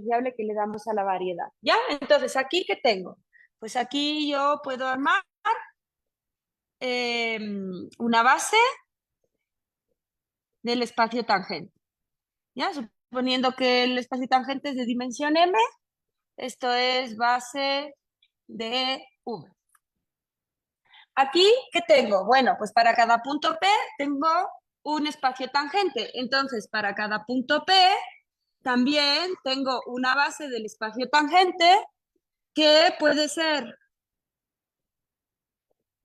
diferenciable que le damos a la variedad. ¿Ya? Entonces, ¿aquí qué tengo? Pues aquí yo puedo armar una base del espacio tangente. ¿Ya? Suponiendo que el espacio tangente es de dimensión m, esto es base de V. Aquí, ¿qué tengo? Bueno, pues para cada punto P tengo un espacio tangente. Entonces, para cada punto P también tengo una base del espacio tangente que puede ser,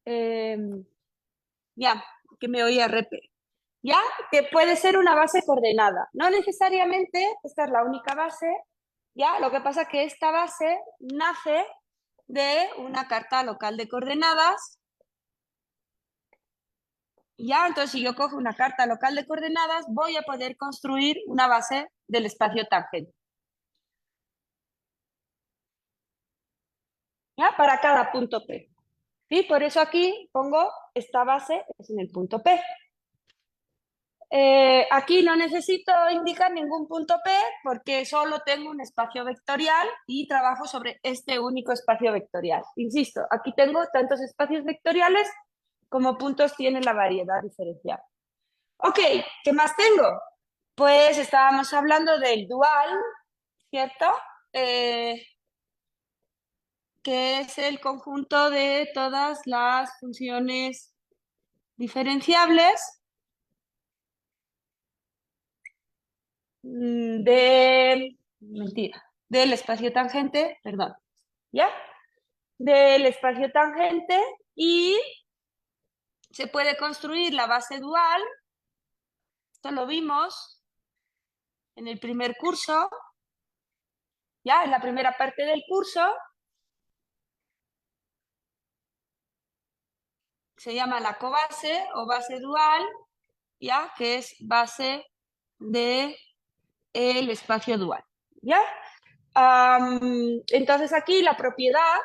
eh, ya, que me oía RP, ya, que puede ser una base coordenada. No necesariamente esta es la única base, ya, lo que pasa es que esta base nace de una carta local de coordenadas. Ya, entonces si yo cojo una carta local de coordenadas, voy a poder construir una base del espacio tangente. ¿Ya? Para cada punto P. ¿Sí? Por eso aquí pongo esta base es en el punto P. Aquí no necesito indicar ningún punto P porque solo tengo un espacio vectorial y trabajo sobre este único espacio vectorial. Insisto, aquí tengo tantos espacios vectoriales como puntos tiene la variedad diferencial. Ok, ¿qué más tengo? Pues estábamos hablando del dual, ¿cierto? Que es el conjunto de todas las funciones diferenciables del espacio tangente, perdón, ¿ya? Del espacio tangente y se puede construir la base dual, esto lo vimos en el primer curso, ya en la primera parte del curso, se llama la cobase o base dual, ya que es base de el espacio dual, ¿ya? Entonces aquí la propiedad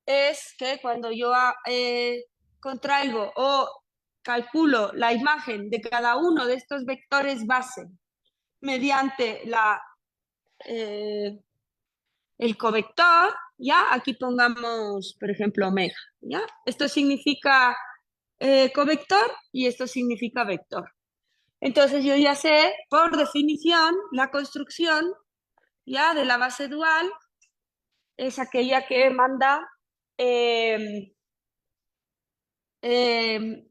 es que cuando yo contraigo o calculo la imagen de cada uno de estos vectores base mediante el covector, ¿ya? Aquí pongamos, por ejemplo, omega, ¿ya? Esto significa covector y esto significa vector. Entonces yo ya sé, por definición, la construcción ya de la base dual es aquella que manda eh, eh,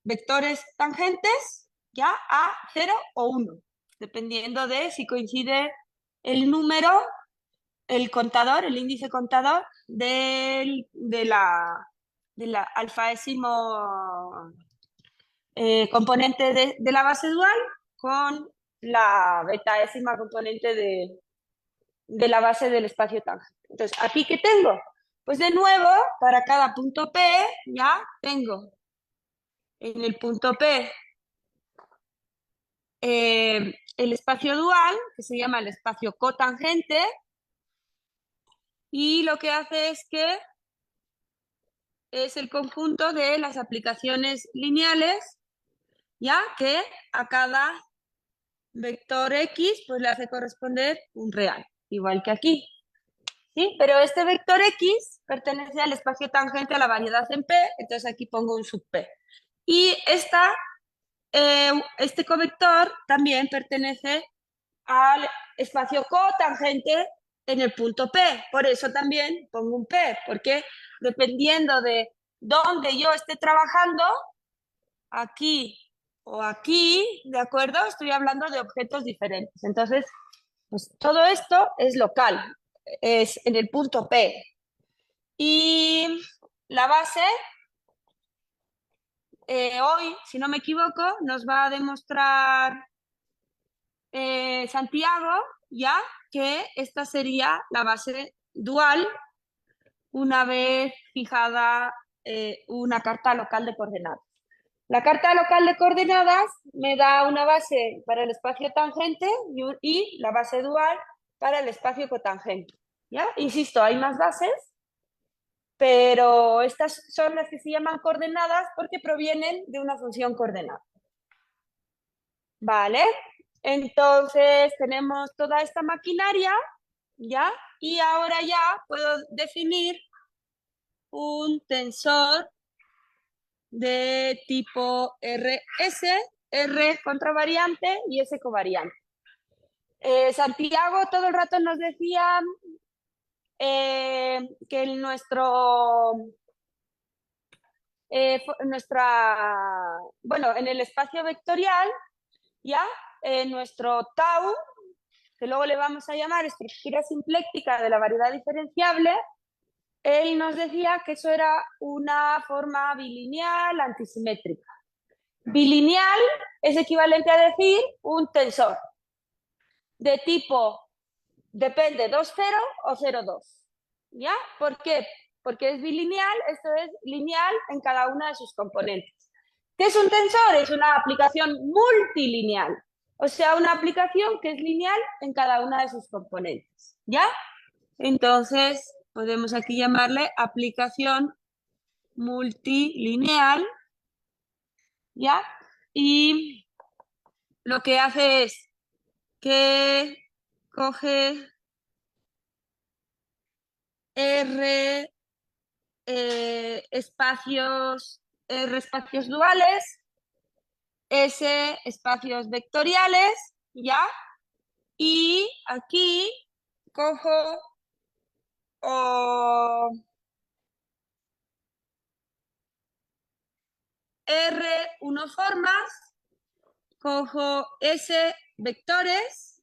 vectores tangentes ya a 0 o 1, dependiendo de si coincide el número, el contador, el índice contador de la alfaésimo componente de la base dual con la betaésima componente de la base del espacio tangente. Entonces, ¿aquí qué tengo? Pues de nuevo, para cada punto P, ya tengo en el punto P el espacio dual, que se llama el espacio cotangente, y lo que hace es que es el conjunto de las aplicaciones lineales, ya que a cada vector X pues le hace corresponder un real, igual que aquí. ¿Sí? Pero este vector X pertenece al espacio tangente a la variedad en P, entonces aquí pongo un sub P. Y este covector también pertenece al espacio cotangente en el punto P, por eso también pongo un P, porque dependiendo de dónde yo esté trabajando, aquí o aquí, ¿de acuerdo? Estoy hablando de objetos diferentes. Entonces, pues todo esto es local, es en el punto P. Y la base, hoy, si no me equivoco, nos va a demostrar Santiago, ya que esta sería la base dual una vez fijada una carta local de coordenadas. La carta local de coordenadas me da una base para el espacio tangente y la base dual para el espacio cotangente. ¿Ya? Insisto, hay más bases, pero estas son las que se llaman coordenadas porque provienen de una función coordenada. ¿Vale? Entonces tenemos toda esta maquinaria, ¿ya? Y ahora ya puedo definir un tensor de tipo RS, R contravariante y S covariante. Santiago todo el rato nos decía que bueno, en el espacio vectorial, ya, nuestro tau, que luego le vamos a llamar estructura simpléctica de la variedad diferenciable, él nos decía que eso era una forma bilineal antisimétrica. Bilineal es equivalente a decir un tensor de tipo depende 2,0 o 0,2. ¿Ya? ¿Por qué? Porque es bilineal, esto es lineal en cada una de sus componentes. ¿Qué es un tensor? Es una aplicación multilineal, o sea, una aplicación que es lineal en cada una de sus componentes. ¿Ya? Entonces, podemos aquí llamarle aplicación multilineal, ¿ya? Y lo que hace es que coge R espacios R espacios duales, S espacios vectoriales, ¿ya? Y aquí cojo R1 formas, cojo S vectores,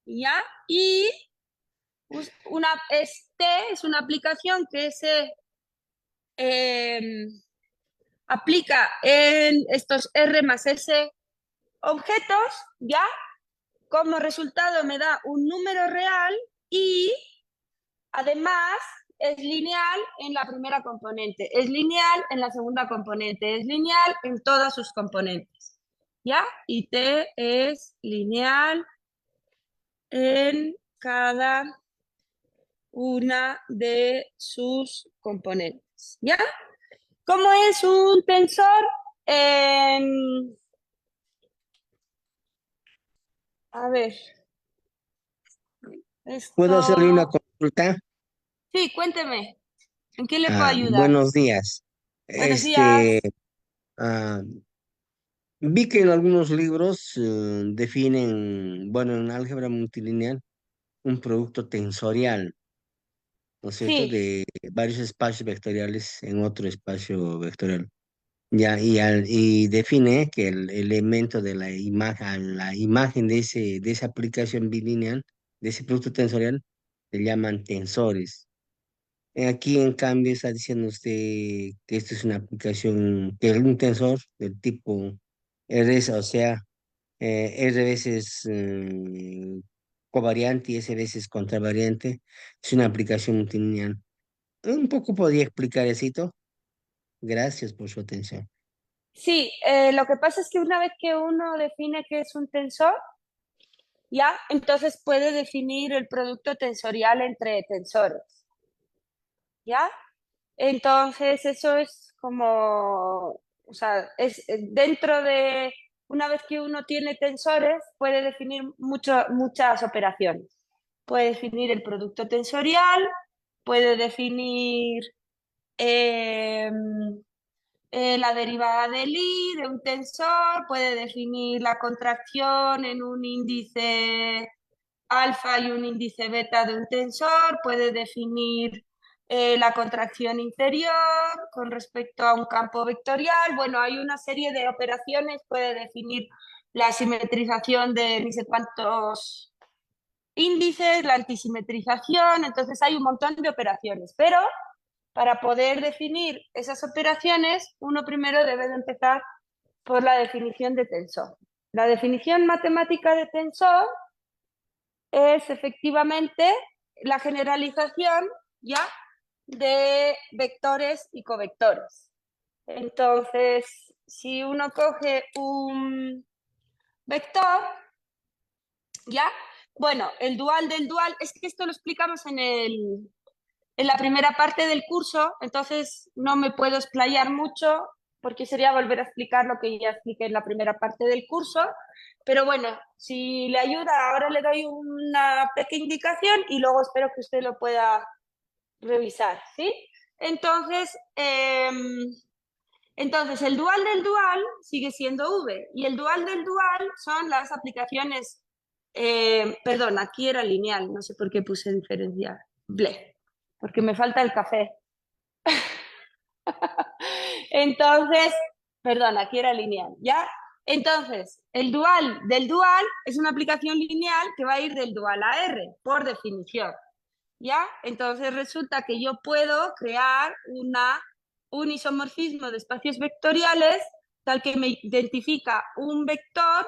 ¿ya? Y es una aplicación que se aplica en estos R más S objetos, ¿ya? Como resultado me da un número real y además es lineal en la primera componente, es lineal en la segunda componente, es lineal en todas sus componentes, ¿ya? Y T es lineal en cada una de sus componentes, ¿ya? ¿Cómo es un tensor? A ver, ¿Puedo hacerle una esto... consulta? Sí, cuénteme, ¿en qué le puedo ayudar? Buenos días. Buenos días. Ah, Vi que en algunos libros definen, bueno, en álgebra multilineal, un producto tensorial, ¿no es cierto?, Sí, de varios espacios vectoriales en otro espacio vectorial. Ya, y define que el elemento de la imagen de esa aplicación bilineal, de ese producto tensorial, se llaman tensores. Aquí, en cambio, está diciendo usted que esto es una aplicación, que es un tensor del tipo RS, o sea, R veces covariante y S veces contravariante. Es una aplicación multilineal. Un poco podría explicar eso. Gracias por su atención. sí, lo que pasa es que una vez que uno define qué es un tensor, ya, entonces puede definir el producto tensorial entre tensores, ¿ya? Entonces eso es como, o sea, es dentro de, una vez que uno tiene tensores, puede definir muchas operaciones. Puede definir el producto tensorial, puede definir eh, la derivada del I de un tensor, puede definir la contracción en un índice alfa y un índice beta de un tensor, puede definir la contracción interior con respecto a un campo vectorial. Bueno, hay una serie de operaciones, puede definir la simetrización de ni sé cuántos índices, la antisimetrización, entonces hay un montón de operaciones, pero para poder definir esas operaciones, uno primero debe de empezar por la definición de tensor. La definición matemática de tensor es efectivamente la generalización ya de vectores y covectores. Entonces, si uno coge un vector, ya, bueno, el dual del dual, es que esto lo explicamos en la primera parte del curso, entonces no me puedo explayar mucho. porque sería volver a explicar lo que ya expliqué en la primera parte del curso. Pero bueno, si le ayuda, ahora le doy una pequeña indicación y luego espero que usted lo pueda revisar, ¿sí? Entonces, entonces el dual del dual sigue siendo V y el dual del dual son las aplicaciones, perdón, aquí era lineal, no sé por qué puse diferencial, ble, porque me falta el café. Entonces, perdón, aquí era lineal, ¿ya? Entonces, el dual del dual es una aplicación lineal que va a ir del dual a R, por definición, ¿ya? Entonces resulta que yo puedo crear un isomorfismo de espacios vectoriales tal que me identifica un vector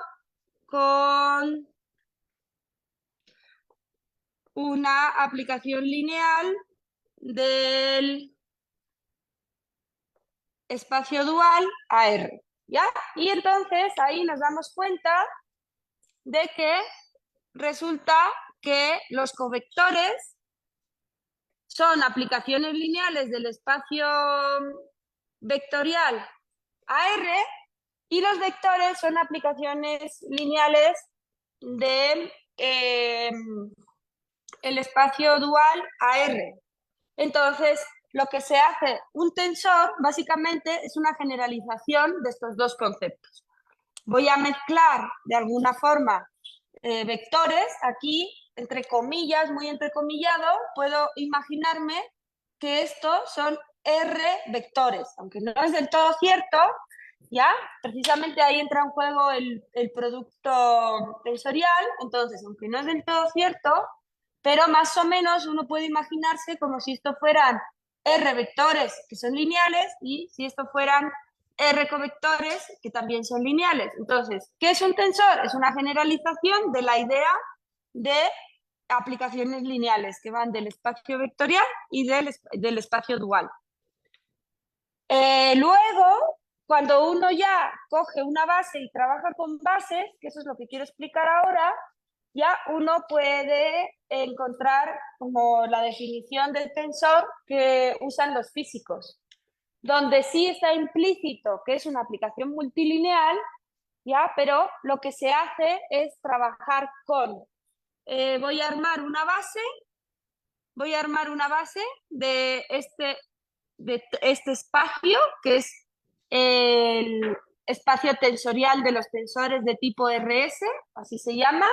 con una aplicación lineal del espacio dual a R, ¿ya? Y entonces ahí nos damos cuenta de que resulta que los covectores son aplicaciones lineales del espacio vectorial a R y los vectores son aplicaciones lineales de el espacio dual a R. Entonces, lo que se hace, un tensor básicamente es una generalización de estos dos conceptos. Voy a mezclar de alguna forma vectores aquí, entre comillas, muy entrecomillado, puedo imaginarme que estos son R vectores, aunque no es del todo cierto, ¿ya? Precisamente ahí entra en juego el producto tensorial, entonces, aunque no es del todo cierto, pero más o menos uno puede imaginarse como si esto fueran R vectores que son lineales y si esto fueran R covectores que también son lineales. Entonces, ¿qué es un tensor? Es una generalización de la idea de aplicaciones lineales que van del espacio vectorial y del espacio dual. Luego, cuando uno ya coge una base y trabaja con bases, que eso es lo que quiero explicar ahora, ya uno puede encontrar como la definición del tensor que usan los físicos, donde sí está implícito que es una aplicación multilineal, ya, pero lo que se hace es trabajar con, voy a armar una base de este espacio, que es el espacio tensorial de los tensores de tipo RS, así se llama,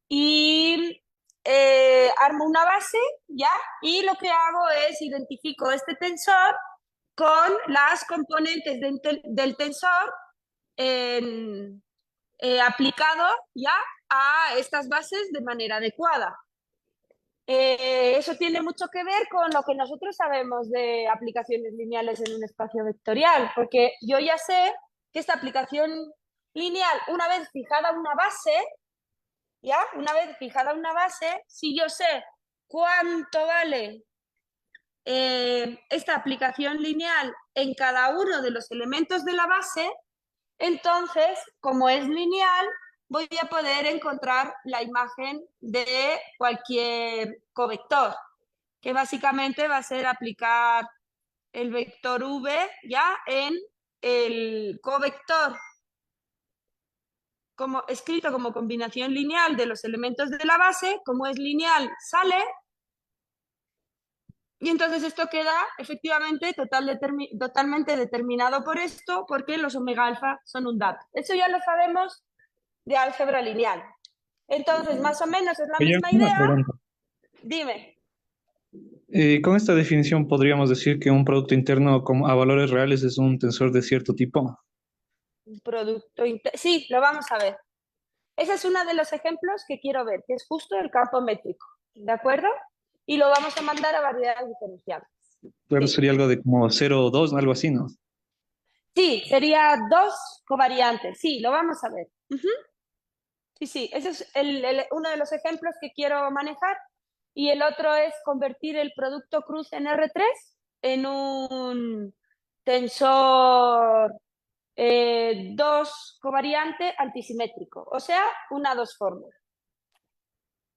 y armo una base, ¿ya? Y lo que hago es identifico este tensor con las componentes del tensor aplicado ya a estas bases de manera adecuada. Eso tiene mucho que ver con lo que nosotros sabemos de aplicaciones lineales en un espacio vectorial, porque yo ya sé que esta aplicación lineal, una vez fijada una base, ¿ya? Una vez fijada una base, si yo sé cuánto vale esta aplicación lineal en cada uno de los elementos de la base, entonces, como es lineal, voy a poder encontrar la imagen de cualquier covector, que básicamente va a ser aplicar el vector v ya en el covector como, escrito como combinación lineal de los elementos de la base, como es lineal, sale, y entonces esto queda efectivamente totalmente determinado por esto, porque los omega alfa son un dato. Eso ya lo sabemos de álgebra lineal. Entonces, más o menos es la Oye, misma una idea. pregunta. Dime. Con esta definición podríamos decir que un producto interno a valores reales es un tensor de cierto tipo. Sí, lo vamos a ver. Ese es uno de los ejemplos que quiero ver, que es justo el campo métrico. ¿De acuerdo? Y lo vamos a mandar a variedades diferenciables. Claro, Sí. sería algo de como 0 o 2, algo así, ¿no? Sí, sería dos covariantes. Sí, lo vamos a ver. Sí, sí, ese es uno de los ejemplos que quiero manejar. Y el otro es convertir el producto cruz en R3 en un tensor 2 covariante antisimétrico, o sea, una dos fórmula,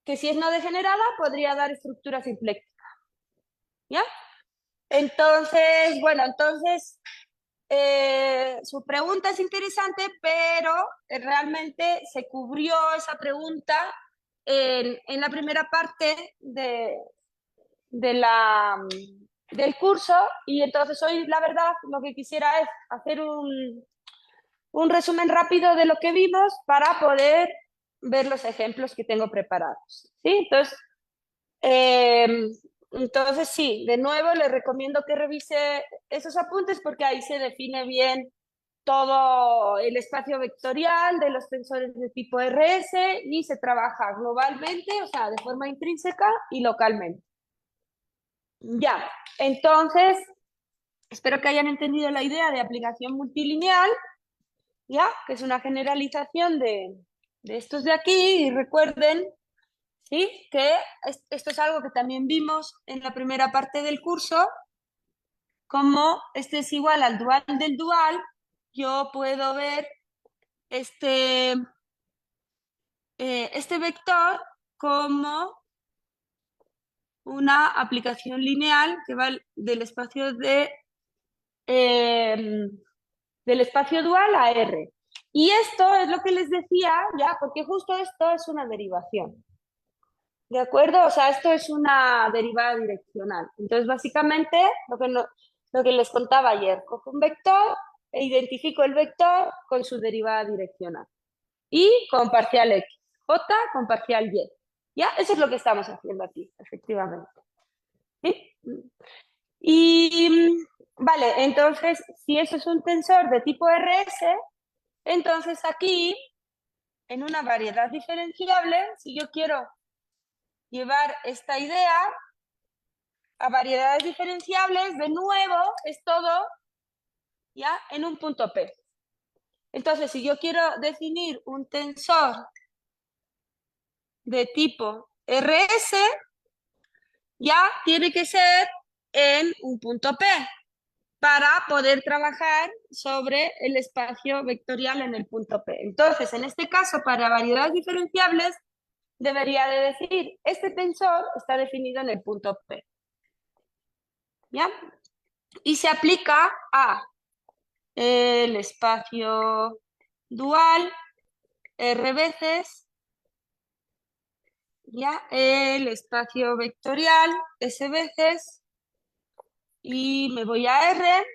que si es no degenerada podría dar estructura simpléctica, ¿ya? Entonces, bueno, entonces su pregunta es interesante, pero realmente se cubrió esa pregunta en la primera parte del curso, y entonces hoy la verdad lo que quisiera es hacer un resumen rápido de lo que vimos para poder ver los ejemplos que tengo preparados. ¿Sí? Entonces sí, de nuevo les recomiendo que revise esos apuntes porque ahí se define bien todo el espacio vectorial de los tensores de tipo RS y se trabaja globalmente, o sea, de forma intrínseca y localmente. Ya, entonces, espero que hayan entendido la idea de aplicación multilineal, ya, que es una generalización de estos de aquí, y recuerden, ¿sí?, que esto es algo que también vimos en la primera parte del curso, como este es igual al dual del dual, yo puedo ver este vector como una aplicación lineal que va del espacio del espacio dual a R. Y esto es lo que les decía, ya, porque justo esto es una derivación. ¿De acuerdo? O sea, esto es una derivada direccional. Entonces, básicamente, lo que les contaba ayer, cojo un vector e identifico el vector con su derivada direccional. Y con parcial X. J con parcial Y. ¿Ya? Eso es lo que estamos haciendo aquí, efectivamente. ¿Sí? Y, vale, entonces, si eso es un tensor de tipo RS, entonces aquí, en una variedad diferenciable, si yo quiero llevar esta idea a variedades diferenciables, de nuevo, es todo ya en un punto P. Entonces, si yo quiero definir un tensor de tipo RS, ya tiene que ser en un punto P para poder trabajar sobre el espacio vectorial en el punto P. Entonces, en este caso, para variedades diferenciables, debería de decir, este tensor está definido en el punto P. ¿Ya? Y se aplica a el espacio dual R veces, ¿ya? El espacio vectorial S veces, y me voy a R,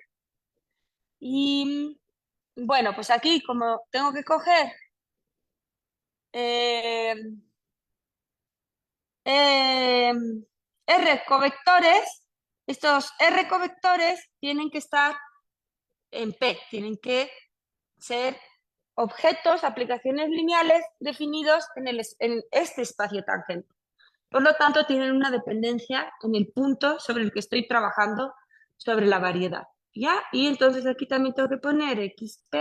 y bueno, pues aquí como tengo que coger eh, R covectores, estos R covectores tienen que estar en P, tienen que ser objetos, aplicaciones lineales definidos en este espacio tangente. Por lo tanto, tienen una dependencia en el punto sobre el que estoy trabajando sobre la variedad. ¿Ya? Y entonces aquí también tengo que poner XP,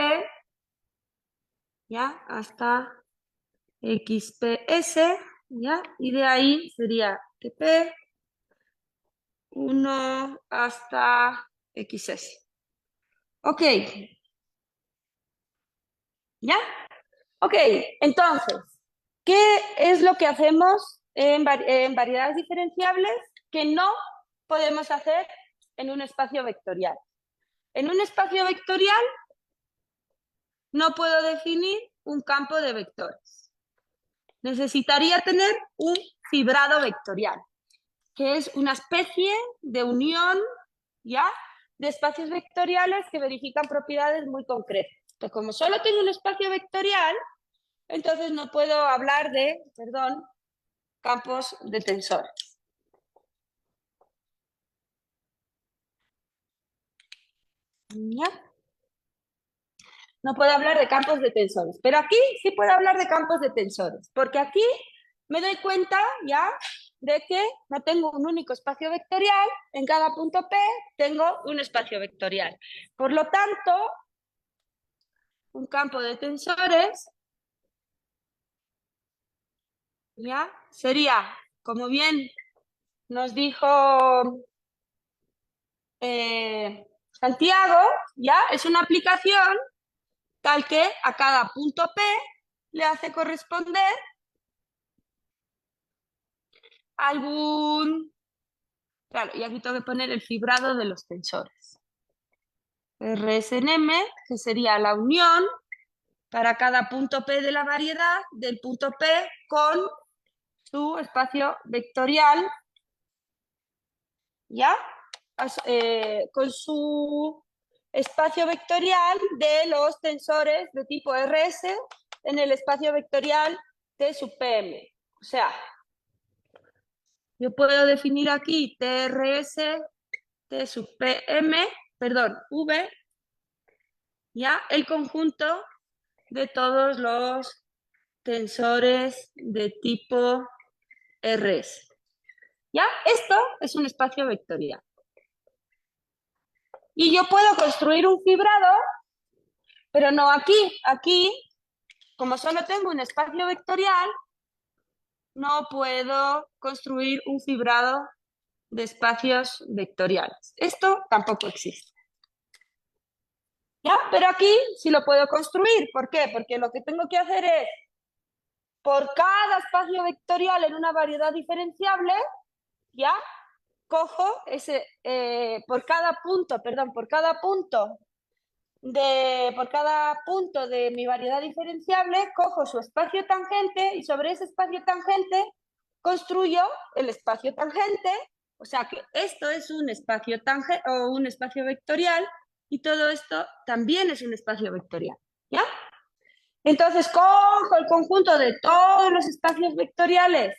¿ya? Hasta XPS, ¿ya? Y de ahí sería TP 1 hasta XS. Ok. ¿Ya? Ok, entonces, ¿qué es lo que hacemos en variedades diferenciables que no podemos hacer en un espacio vectorial? En un espacio vectorial no puedo definir un campo de vectores. Necesitaría tener un fibrado vectorial, que es una especie de unión, ¿ya?, de espacios vectoriales que verifican propiedades muy concretas. Entonces, como solo tengo un espacio vectorial, entonces no puedo hablar de, campos de tensores. ¿Ya? No puedo hablar de campos de tensores, pero aquí sí puedo hablar de campos de tensores, porque aquí me doy cuenta ya de que no tengo un único espacio vectorial, en cada punto P tengo un espacio vectorial. Por lo tanto, un campo de tensores ya sería, como bien nos dijo Santiago, ya es una aplicación tal que a cada punto P le hace corresponder algún... Claro, y aquí tengo que poner el fibrado de los tensores. Rs en M, que sería la unión para cada punto P de la variedad del punto P con su espacio vectorial, ¿ya? Con su espacio vectorial de los tensores de tipo Rs en el espacio vectorial T sub Pm. O sea, yo puedo definir aquí TRS, T sub Pm, perdón, V, ya el conjunto de todos los tensores de tipo Rs. ¿Ya? Esto es un espacio vectorial. Y yo puedo construir un fibrado, pero no aquí. Aquí, como solo tengo un espacio vectorial, no puedo construir un fibrado de espacios vectoriales. Esto tampoco existe. ¿Ya? Pero aquí sí lo puedo construir. ¿Por qué? Porque lo que tengo que hacer es, por cada espacio vectorial en una variedad diferenciable, ¿ya? Cojo ese, por cada punto de mi variedad diferenciable, cojo su espacio tangente y sobre ese espacio tangente construyo el espacio tangente, o sea que esto es un espacio tangente o un espacio vectorial y todo esto también es un espacio vectorial, ¿ya? Entonces cojo el conjunto de todos los espacios vectoriales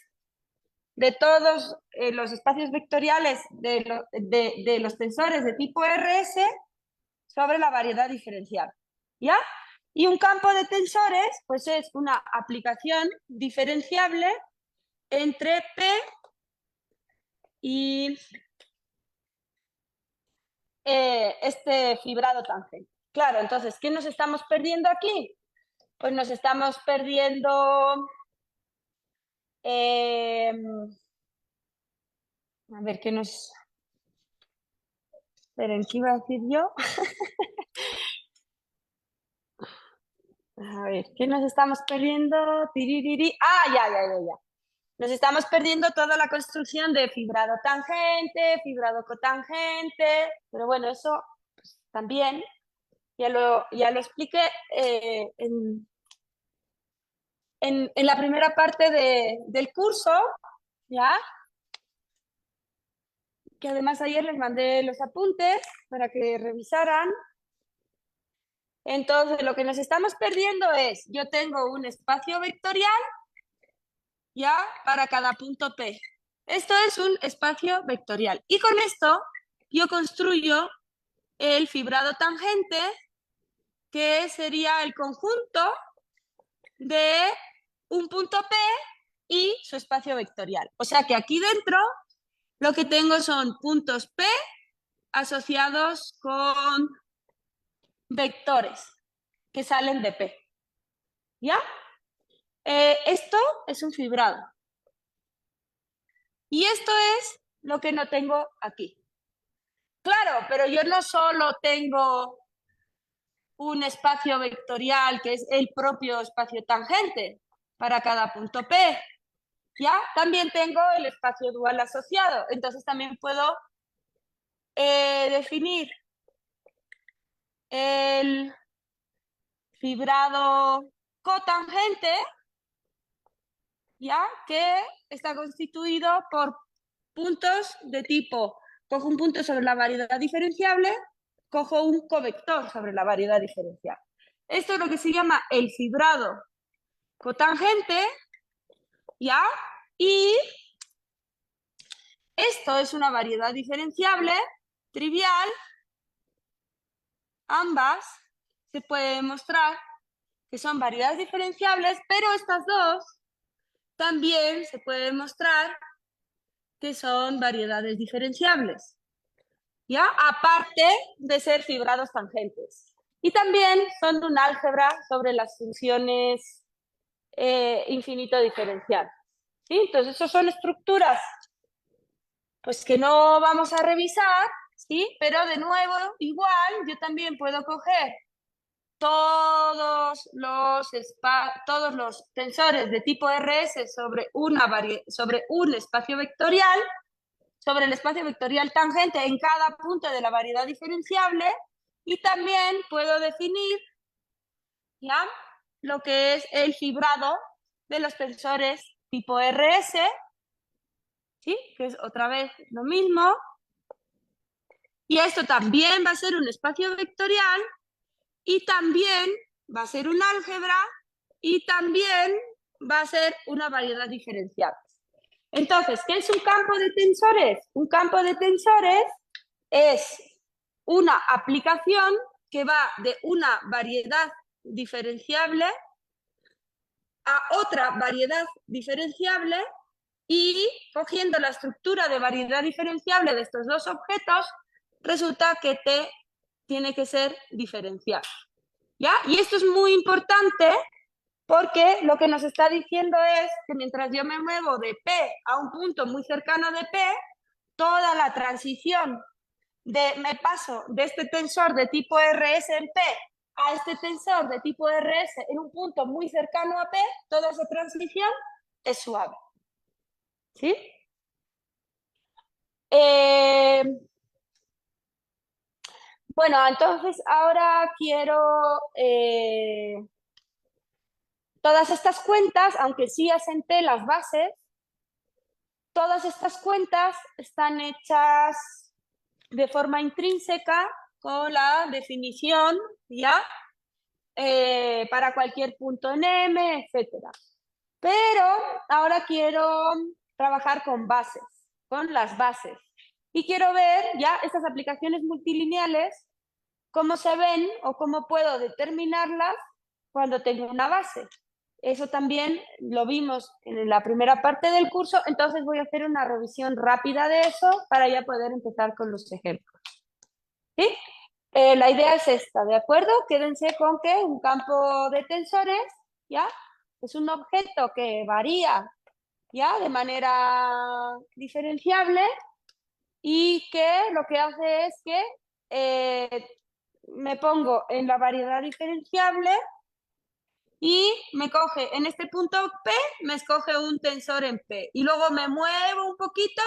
de todos los espacios vectoriales de los tensores de tipo Rs sobre la variedad diferencial, ¿ya? Y un campo de tensores, pues es una aplicación diferenciable entre P y este fibrado tangente. Claro, entonces, ¿qué nos estamos perdiendo aquí? Pues nos estamos perdiendo... a ver, ¿qué nos... Esperen, ¿qué iba a decir yo? A ver, ¿qué nos estamos perdiendo? Tiririri. Ah, ya. Nos estamos perdiendo toda la construcción de fibrado tangente, fibrado cotangente, pero bueno, eso pues, también ya lo expliqué en la primera parte del curso, ¿ya? Que además ayer les mandé los apuntes para que revisaran. Entonces, lo que nos estamos perdiendo es, yo tengo un espacio vectorial, ¿ya? Para cada punto P. Esto es un espacio vectorial. Y con esto yo construyo el fibrado tangente, que sería el conjunto de un punto P y su espacio vectorial. O sea que aquí dentro lo que tengo son puntos P asociados con vectores que salen de P. ¿Ya? Esto es un fibrado. Y esto es lo que no tengo aquí. Claro, pero yo no solo tengo un espacio vectorial que es el propio espacio tangente para cada punto P. ¿Ya? También tengo el espacio dual asociado. Entonces también puedo definir el fibrado cotangente, ¿ya? Que está constituido por puntos de tipo, cojo un punto sobre la variedad diferenciable, cojo un covector sobre la variedad diferencial. Esto es lo que se llama el fibrado cotangente, ¿ya? Y esto es una variedad diferenciable trivial. Ambas se puede demostrar que son variedades diferenciables, pero estas dos también se puede demostrar que son variedades diferenciables, ¿ya? Aparte de ser fibrados tangentes. Y también son un álgebra sobre las funciones infinito diferenciales. ¿Sí? Entonces, esas son estructuras pues que no vamos a revisar, ¿sí? Pero de nuevo, igual, yo también puedo coger todos los tensores de tipo Rs sobre un espacio vectorial, sobre el espacio vectorial tangente en cada punto de la variedad diferenciable, Y también puedo definir ya lo que es el fibrado de los tensores tipo RS, ¿sí? Que es otra vez lo mismo. Y esto también va a ser un espacio vectorial y también va a ser un álgebra y también va a ser una variedad diferencial. Entonces, ¿qué es un campo de tensores? Un campo de tensores es una aplicación que va de una variedad diferenciable a otra variedad diferenciable y cogiendo la estructura de variedad diferenciable de estos dos objetos, resulta que T tiene que ser diferencial. ¿Ya? Y esto es muy importante porque lo que nos está diciendo es que mientras yo me muevo de P a un punto muy cercano de P, toda la transición me paso de este tensor de tipo RS en P a este tensor de tipo RS en un punto muy cercano a P, toda esa transición es suave. ¿Sí? Bueno, entonces ahora quiero todas estas cuentas, aunque sí asenté las bases, todas estas cuentas están hechas de forma intrínseca con la definición, ¿ya? Para cualquier punto en M, etcétera. Pero ahora quiero trabajar con bases, con las bases. Y quiero ver ya estas aplicaciones multilineales, cómo se ven o cómo puedo determinarlas cuando tengo una base. Eso también lo vimos en la primera parte del curso, entonces voy a hacer una revisión rápida de eso para ya poder empezar con los ejemplos. ¿Sí? La idea es esta, ¿de acuerdo? Quédense con que un campo de tensores, ¿ya? Es un objeto que varía, ¿ya? De manera diferenciable y que lo que hace es que me pongo en la variedad diferenciable y me coge en este punto P, me escoge un tensor en P. Y luego me muevo un poquito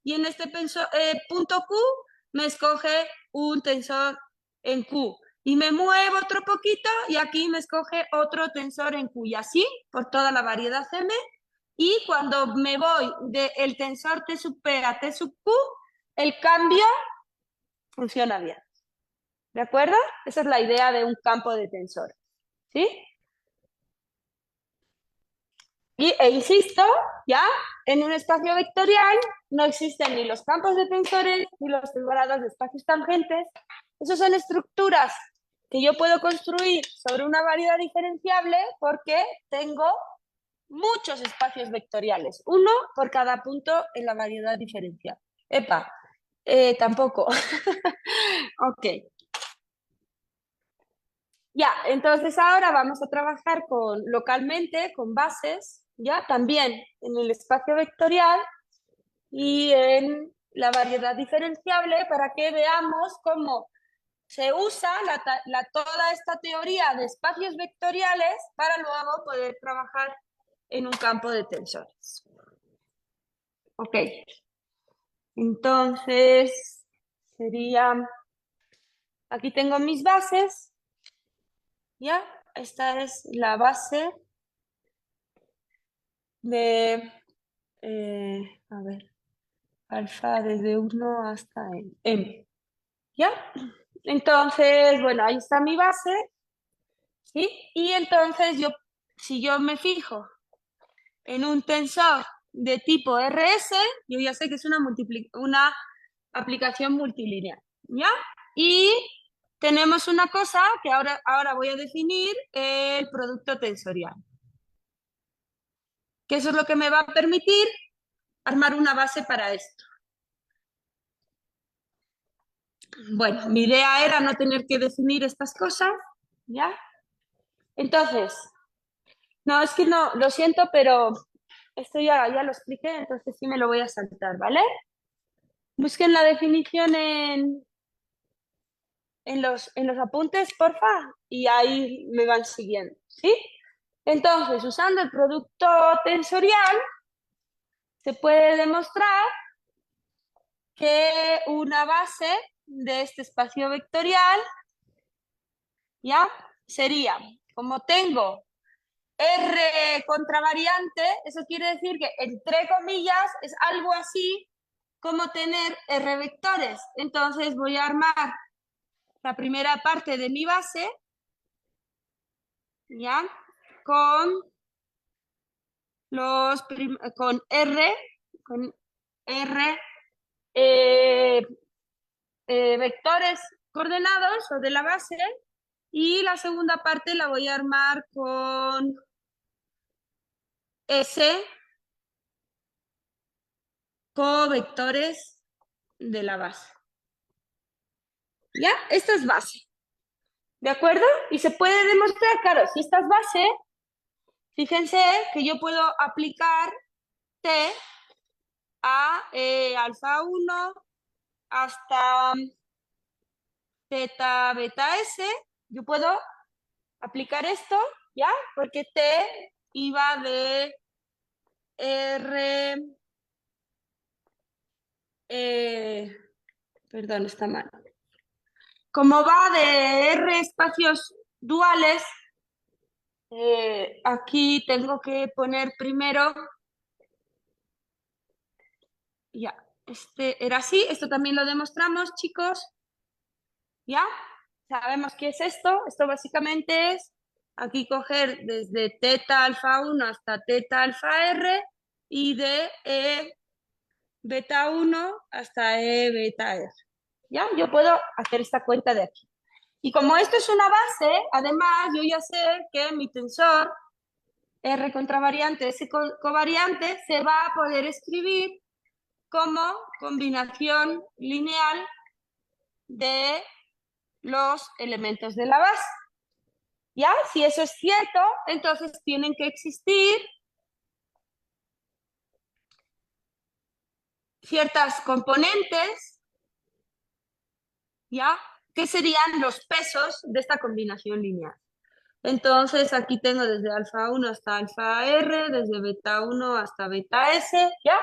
y en este punto Q me escoge un tensor en Q. Y me muevo otro poquito y aquí me escoge otro tensor en Q. Y así por toda la variedad M. Y cuando me voy del tensor T sub P a T sub Q, el cambio funciona bien. ¿De acuerdo? Esa es la idea de un campo de tensores. ¿Sí? E insisto, ya, en un espacio vectorial no existen ni los campos de tensores ni los fibrados de espacios tangentes. Esas son estructuras que yo puedo construir sobre una variedad diferenciable porque tengo muchos espacios vectoriales, uno por cada punto en la variedad diferencial. Epa, tampoco. Ok. Ya, entonces ahora vamos a trabajar localmente con bases, ya, también en el espacio vectorial y en la variedad diferenciable para que veamos cómo se usa toda esta teoría de espacios vectoriales para luego poder trabajar en un campo de tensores. Ok, entonces sería, aquí tengo mis bases, ya, esta es la base de, a ver, alfa desde 1 hasta m, ¿ya? Entonces, bueno, ahí está mi base, ¿sí? Y entonces si yo me fijo en un tensor de tipo RS, yo ya sé que es una aplicación multilineal, ¿ya? Y tenemos una cosa que ahora voy a definir, el producto tensorial, que eso es lo que me va a permitir armar una base para esto. Bueno, mi idea era no tener que definir estas cosas, ¿ya? Entonces, no, es que no, lo siento, pero esto ya lo expliqué, entonces sí me lo voy a saltar, ¿vale? Busquen la definición en los apuntes, porfa, y ahí me van siguiendo, ¿sí? Entonces, usando el producto tensorial, se puede demostrar que una base de este espacio vectorial ¿ya? Sería, como tengo R contravariante, eso quiere decir que, entre comillas, es algo así como tener R vectores. Entonces voy a armar la primera parte de mi base, ¿ya? Con con R vectores coordenados o de la base, y la segunda parte la voy a armar con S covectores de la base. ¿Ya? Esta es base. ¿De acuerdo? Y se puede demostrar, claro, si esta es base, fíjense que yo puedo aplicar T a alfa 1 hasta teta beta S. Yo puedo aplicar esto, ¿ya? Porque T iba de R... perdón, está mal. Como va de R espacios duales, aquí tengo que poner primero... Ya, este era así, esto también lo demostramos, chicos. ¿Ya? Sabemos qué es esto. Esto básicamente es aquí coger desde teta alfa 1 hasta teta alfa R y de E beta 1 hasta E beta R. ¿Ya? Yo puedo hacer esta cuenta de aquí. Y como esto es una base, además yo ya sé que mi tensor R contravariante, S covariante, se va a poder escribir como combinación lineal de los elementos de la base. ¿Ya? Si eso es cierto, entonces tienen que existir ciertas componentes, ¿ya? Que serían los pesos de esta combinación lineal. Entonces aquí tengo desde alfa 1 hasta alfa R, desde beta 1 hasta beta S, ¿ya?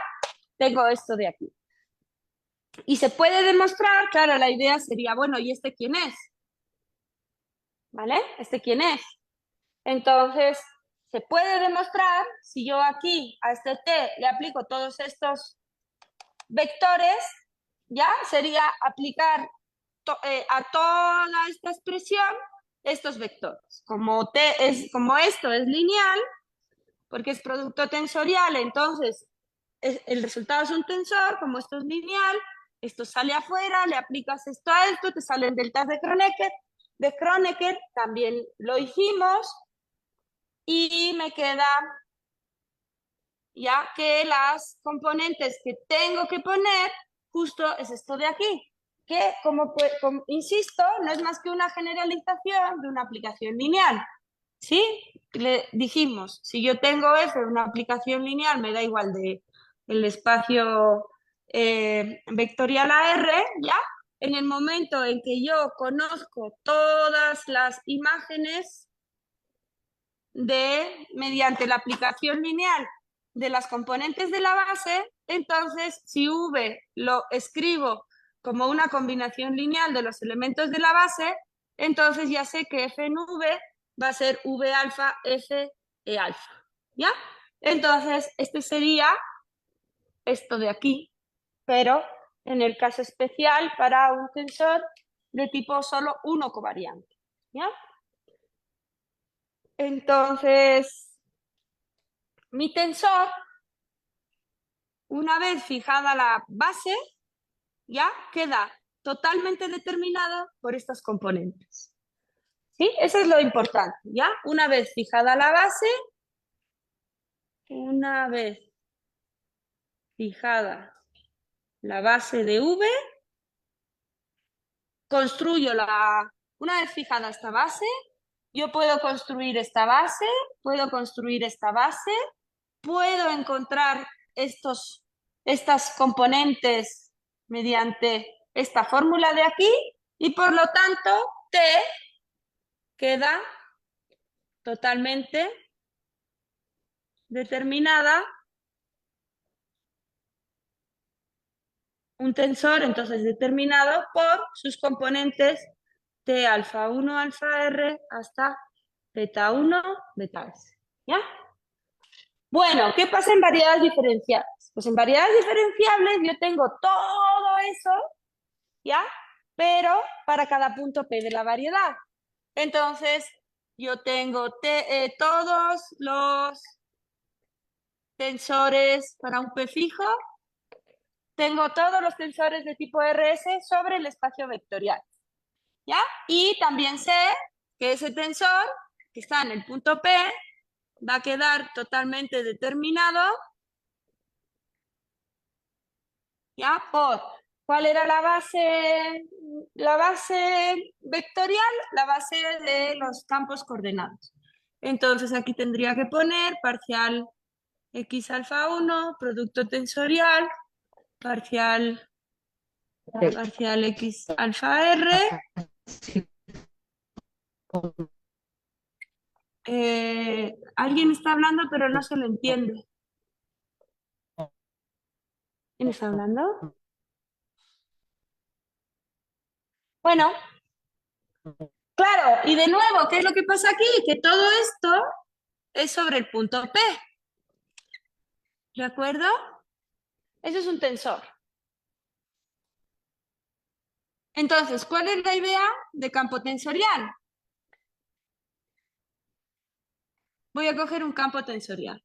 Tengo esto de aquí. Y se puede demostrar, claro, la idea sería, bueno, ¿y este quién es? ¿Vale? ¿Este quién es? Entonces, se puede demostrar, si yo aquí a este T le aplico todos estos vectores, ya sería aplicar a toda esta expresión estos vectores. Como esto es lineal, porque es producto tensorial, entonces el resultado es un tensor. Como esto es lineal, esto sale afuera, le aplicas esto a esto, te salen deltas de Kronecker. De Kronecker también lo hicimos, y me queda ya que las componentes que tengo que poner justo es esto de aquí, que como insisto, no es más que una generalización de una aplicación lineal. ¿Sí? Le dijimos, si yo tengo F, una aplicación lineal, me da igual de el espacio vectorial a R, ¿ya? En el momento en que yo conozco todas las imágenes mediante la aplicación lineal de las componentes de la base, entonces si V lo escribo como una combinación lineal de los elementos de la base, entonces ya sé que F en V va a ser V alfa F E alfa, ¿ya? Entonces este sería esto de aquí, pero en el caso especial para un tensor de tipo solo uno covariante, ¿ya? Entonces, mi tensor, una vez fijada la base, ya queda totalmente determinado por estas componentes. ¿Sí? Eso es lo importante, ¿ya? Una vez fijada la base, una vez fijada la base de V, una vez fijada esta base, yo puedo construir esta base, puedo construir esta base, puedo encontrar estas componentes mediante esta fórmula de aquí, y por lo tanto T queda totalmente determinada, un tensor entonces determinado por sus componentes T alfa 1, alfa R, hasta beta 1, beta S. ¿Ya? Bueno, ¿qué pasa en variedades diferenciables? Pues en variedades diferenciables yo tengo todo eso, ¿ya? Pero para cada punto P de la variedad. Entonces, yo tengo todos los tensores para un P fijo. Tengo todos los tensores de tipo RS sobre el espacio vectorial. ¿Ya? Y también sé que ese tensor que está en el punto P va a quedar totalmente determinado, ¿ya? Por ¿cuál era la base vectorial? La base de los campos coordenados. Entonces aquí tendría que poner parcial X alfa 1, producto tensorial, parcial X alfa R. Alguien está hablando, pero no se lo entiende. ¿Quién está hablando? Bueno, claro, y de nuevo, ¿qué es lo que pasa aquí? Que todo esto es sobre el punto P. ¿De acuerdo? Eso es un tensor. Entonces, ¿cuál es la idea de campo tensorial? Voy a coger un campo tensorial.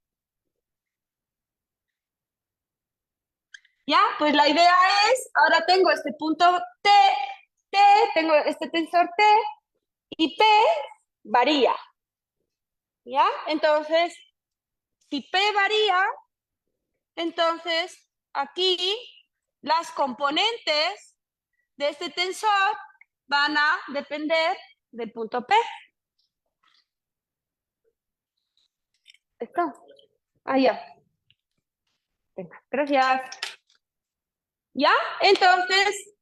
¿Ya? Pues la idea es, ahora tengo este punto T, tengo este tensor T, y P varía. ¿Ya? Entonces, si P varía, entonces aquí las componentes de este tensor van a depender del punto P. ¿Esto? Ah, ya. Venga, gracias. ¿Ya? Entonces,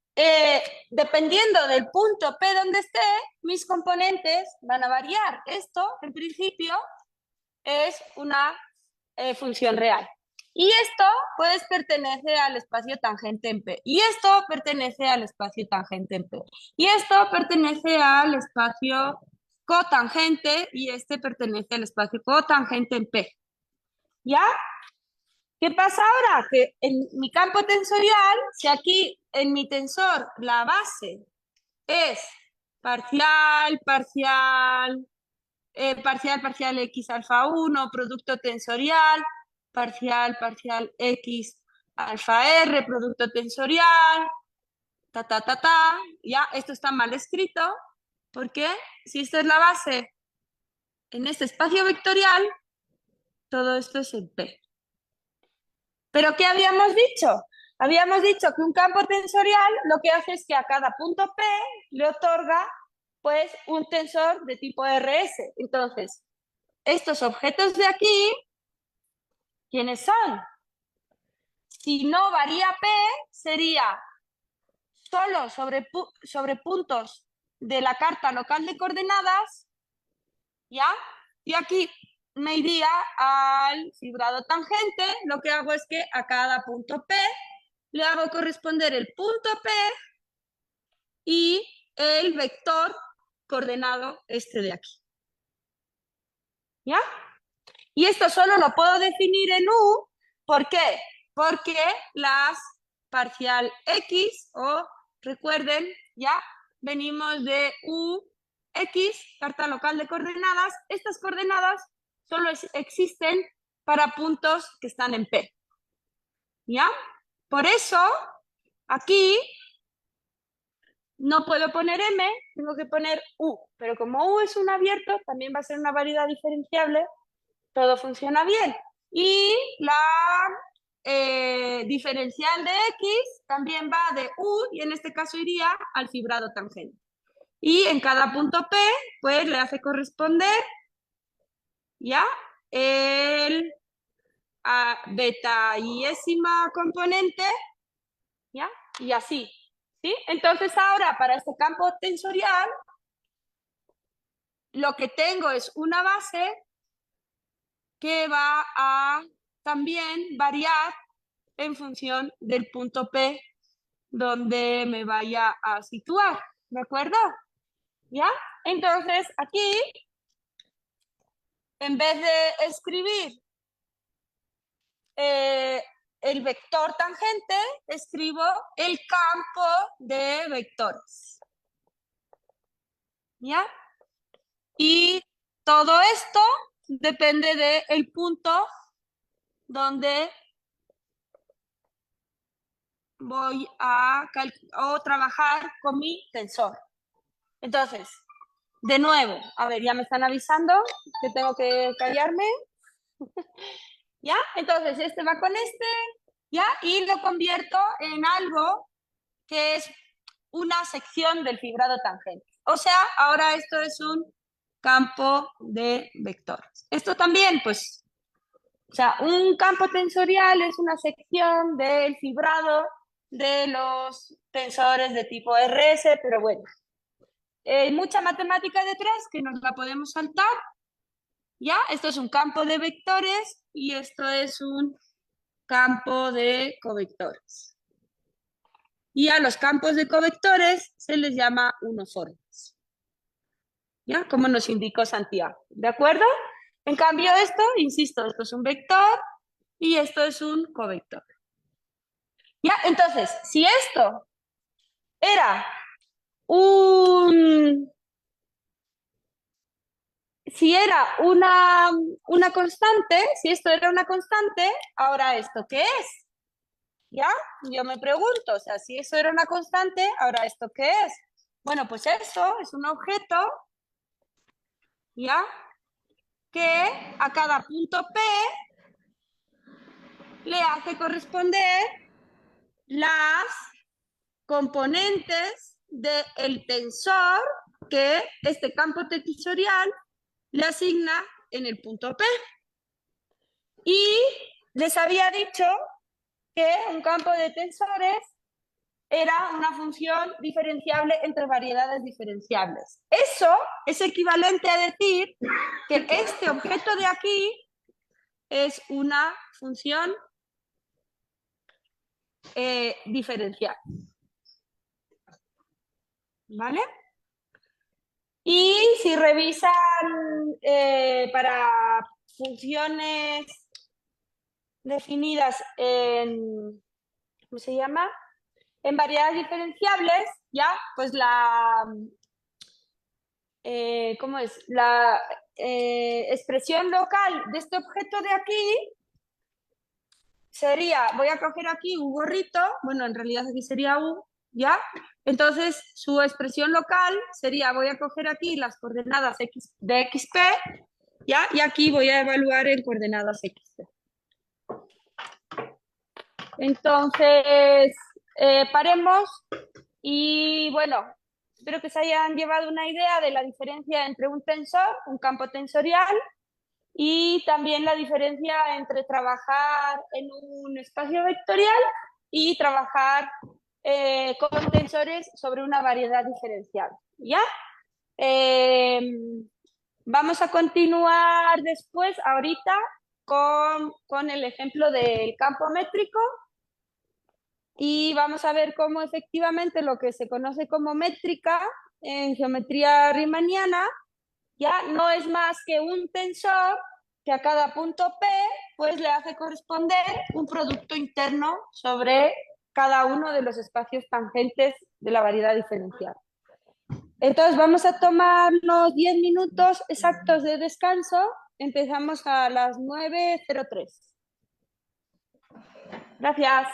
dependiendo del punto P donde esté, mis componentes van a variar. Esto, en principio, es una función real. Y esto, pues, pertenece al espacio tangente en P. Y esto pertenece al espacio tangente en P. Y esto pertenece al espacio cotangente y este pertenece al espacio cotangente en P. ¿Ya? ¿Qué pasa ahora? Que en mi campo tensorial, si aquí en mi tensor la base es parcial, parcial X alfa 1, producto tensorial, parcial X alfa R, producto tensorial, ya, esto está mal escrito, porque si esta es la base en este espacio vectorial, todo esto es en P. ¿Pero qué habíamos dicho? Habíamos dicho que un campo tensorial lo que hace es que a cada punto P le otorga pues un tensor de tipo RS. Entonces, estos objetos de aquí, ¿quiénes son? Si no varía P, sería solo sobre puntos de la carta local de coordenadas, ¿ya? Y aquí me iría al fibrado tangente. Lo que hago es que a cada punto P le hago corresponder el punto P y el vector coordenado este de aquí. ¿Ya? Y esto solo lo puedo definir en U. ¿Por qué? Porque las parcial X, o recuerden, ya venimos de UX, carta local de coordenadas. Estas coordenadas solo existen para puntos que están en P. ¿Ya? Por eso, aquí no puedo poner M, tengo que poner U. Pero como U es un abierto, también va a ser una variedad diferenciable, todo funciona bien. Y la diferencial de X también va de U y en este caso iría al fibrado tangente. Y en cada punto P, pues le hace corresponder ya el beta iésima componente, ¿ya? Y así, ¿sí? Entonces ahora para este campo tensorial, lo que tengo es una base que va a también variar en función del punto P donde me vaya a situar, ¿de acuerdo? ¿Ya? Entonces, aquí, en vez de escribir el vector tangente, escribo el campo de vectores. ¿Ya? Y todo esto depende del punto donde voy a trabajar con mi tensor. Entonces, de nuevo, a ver, ya me están avisando que tengo que callarme. ¿Ya? Entonces, este va con este, ¿ya? Y lo convierto en algo que es una sección del fibrado tangente. O sea, ahora esto es un campo de vectores. Esto también, pues, o sea, un campo tensorial es una sección del fibrado de los tensores de tipo RS, pero bueno, hay mucha matemática detrás que nos la podemos saltar. ¿Ya? Esto es un campo de vectores y esto es un campo de covectores. Y a los campos de covectores se les llama uniformes. ¿Ya? Como nos indicó Santiago. ¿De acuerdo? En cambio esto, insisto, esto es un vector y esto es un covector. ¿Ya? Entonces, si esto era un... Si era una constante, si esto era una constante, ahora esto, ¿qué es? ¿Ya? Yo me pregunto, o sea, si eso era una constante, ahora ¿esto qué es? Bueno, pues eso es un objeto, ¿ya? Que a cada punto P le hace corresponder las componentes del tensor que este campo tensorial le asigna en el punto P. Y les había dicho que un campo de tensores era una función diferenciable entre variedades diferenciables. Eso es equivalente a decir que este objeto de aquí es una función diferencial. ¿Vale? Y si revisan para funciones definidas en, ¿cómo se llama? En variedades diferenciables, ya, pues ¿cómo es? La expresión local de este objeto de aquí sería, voy a coger aquí un gorrito, bueno, en realidad aquí sería U, ¿ya? Entonces, su expresión local sería, voy a coger aquí las coordenadas X de XP, ¿ya? Y aquí voy a evaluar en coordenadas XP. Entonces, paremos y bueno, espero que se hayan llevado una idea de la diferencia entre un tensor, un campo tensorial, y también la diferencia entre trabajar en un espacio vectorial y trabajar con tensores sobre una variedad diferencial. ¿Ya? Eh, Vamos a continuar después, ahorita, con el ejemplo del campo métrico y vamos a ver cómo efectivamente lo que se conoce como métrica en geometría riemanniana ya no es más que un tensor que a cada punto P pues le hace corresponder un producto interno sobre cada uno de los espacios tangentes de la variedad diferencial. Entonces vamos a tomarnos 10 minutos exactos de descanso. Empezamos a las 9:03. Gracias.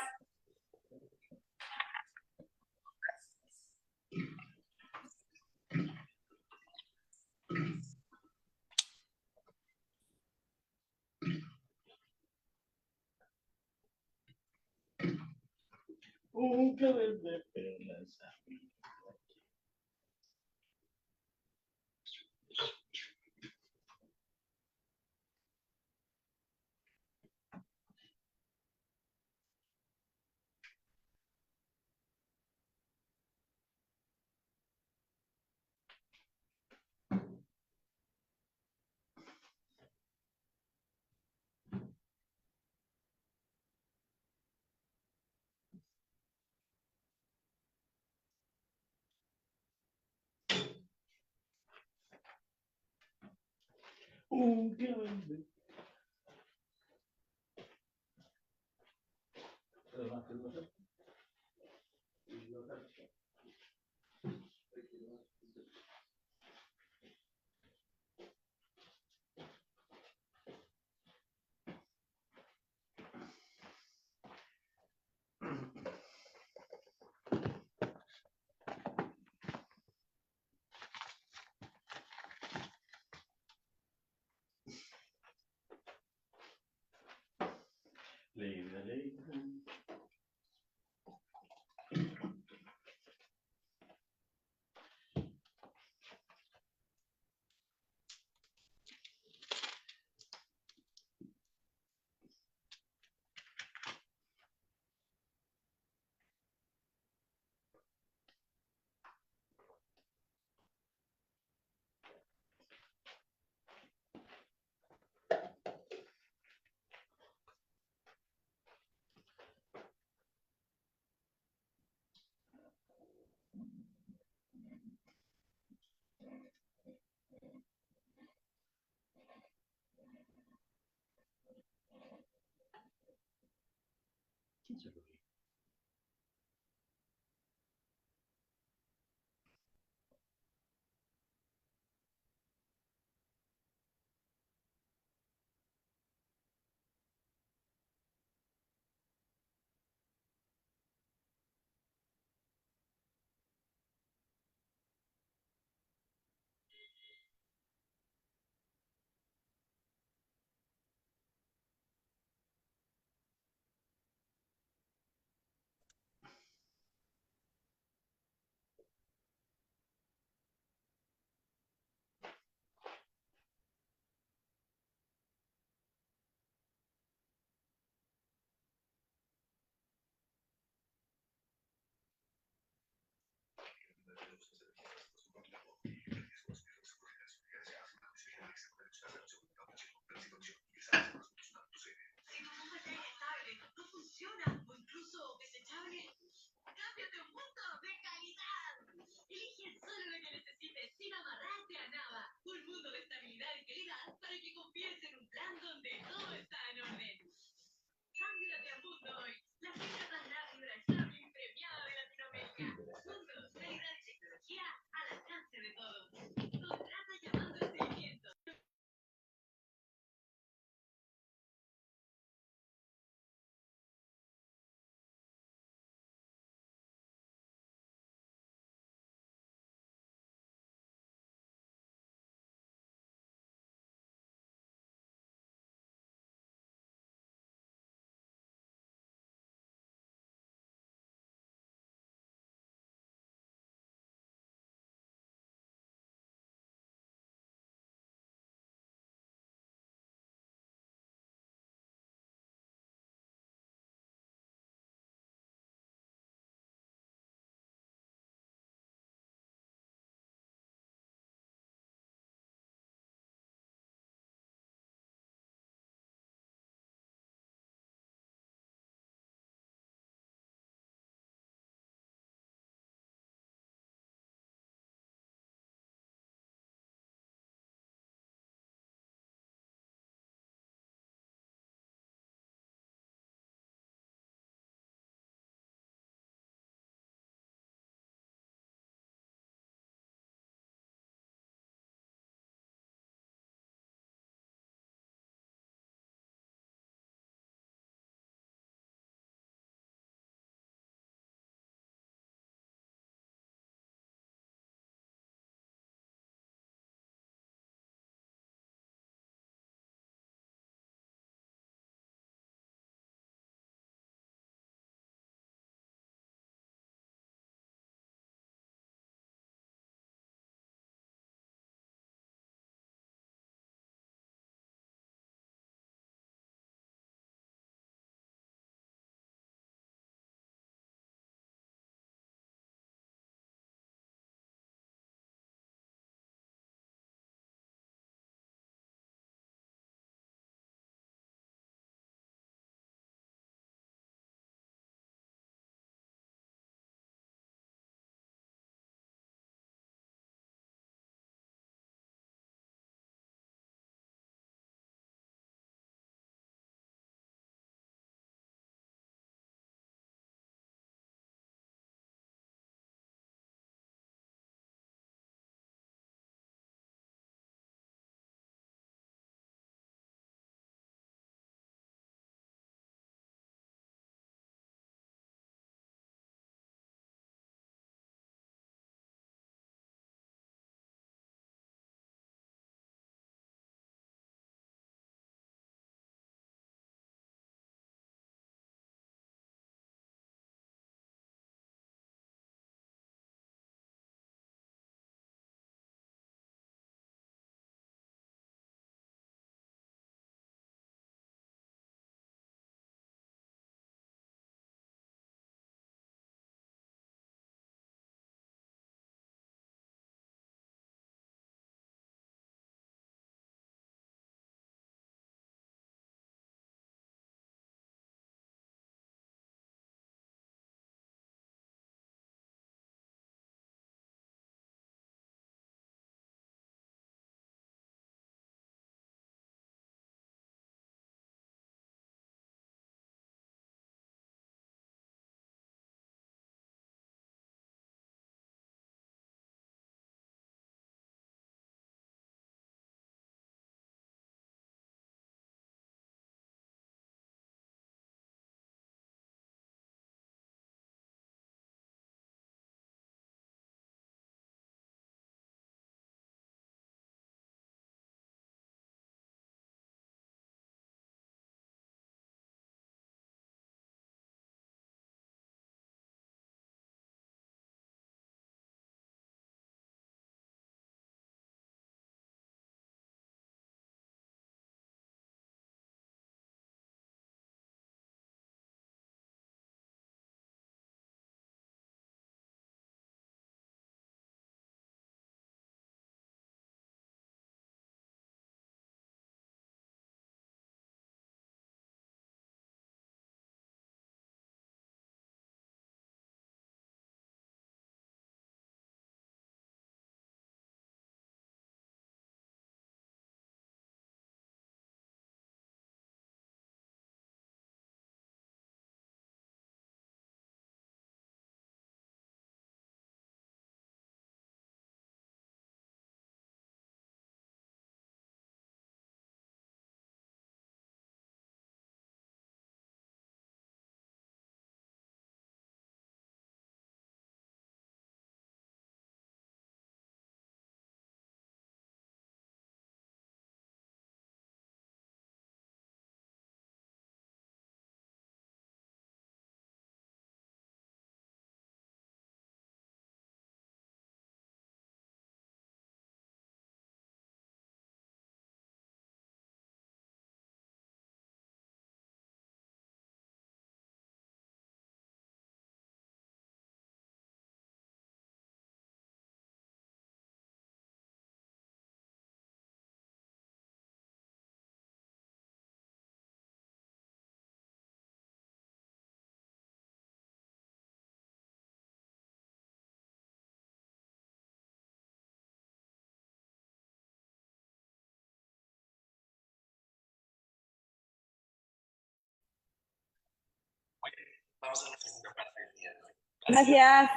Vamos a la segunda parte del día de hoy. Gracias.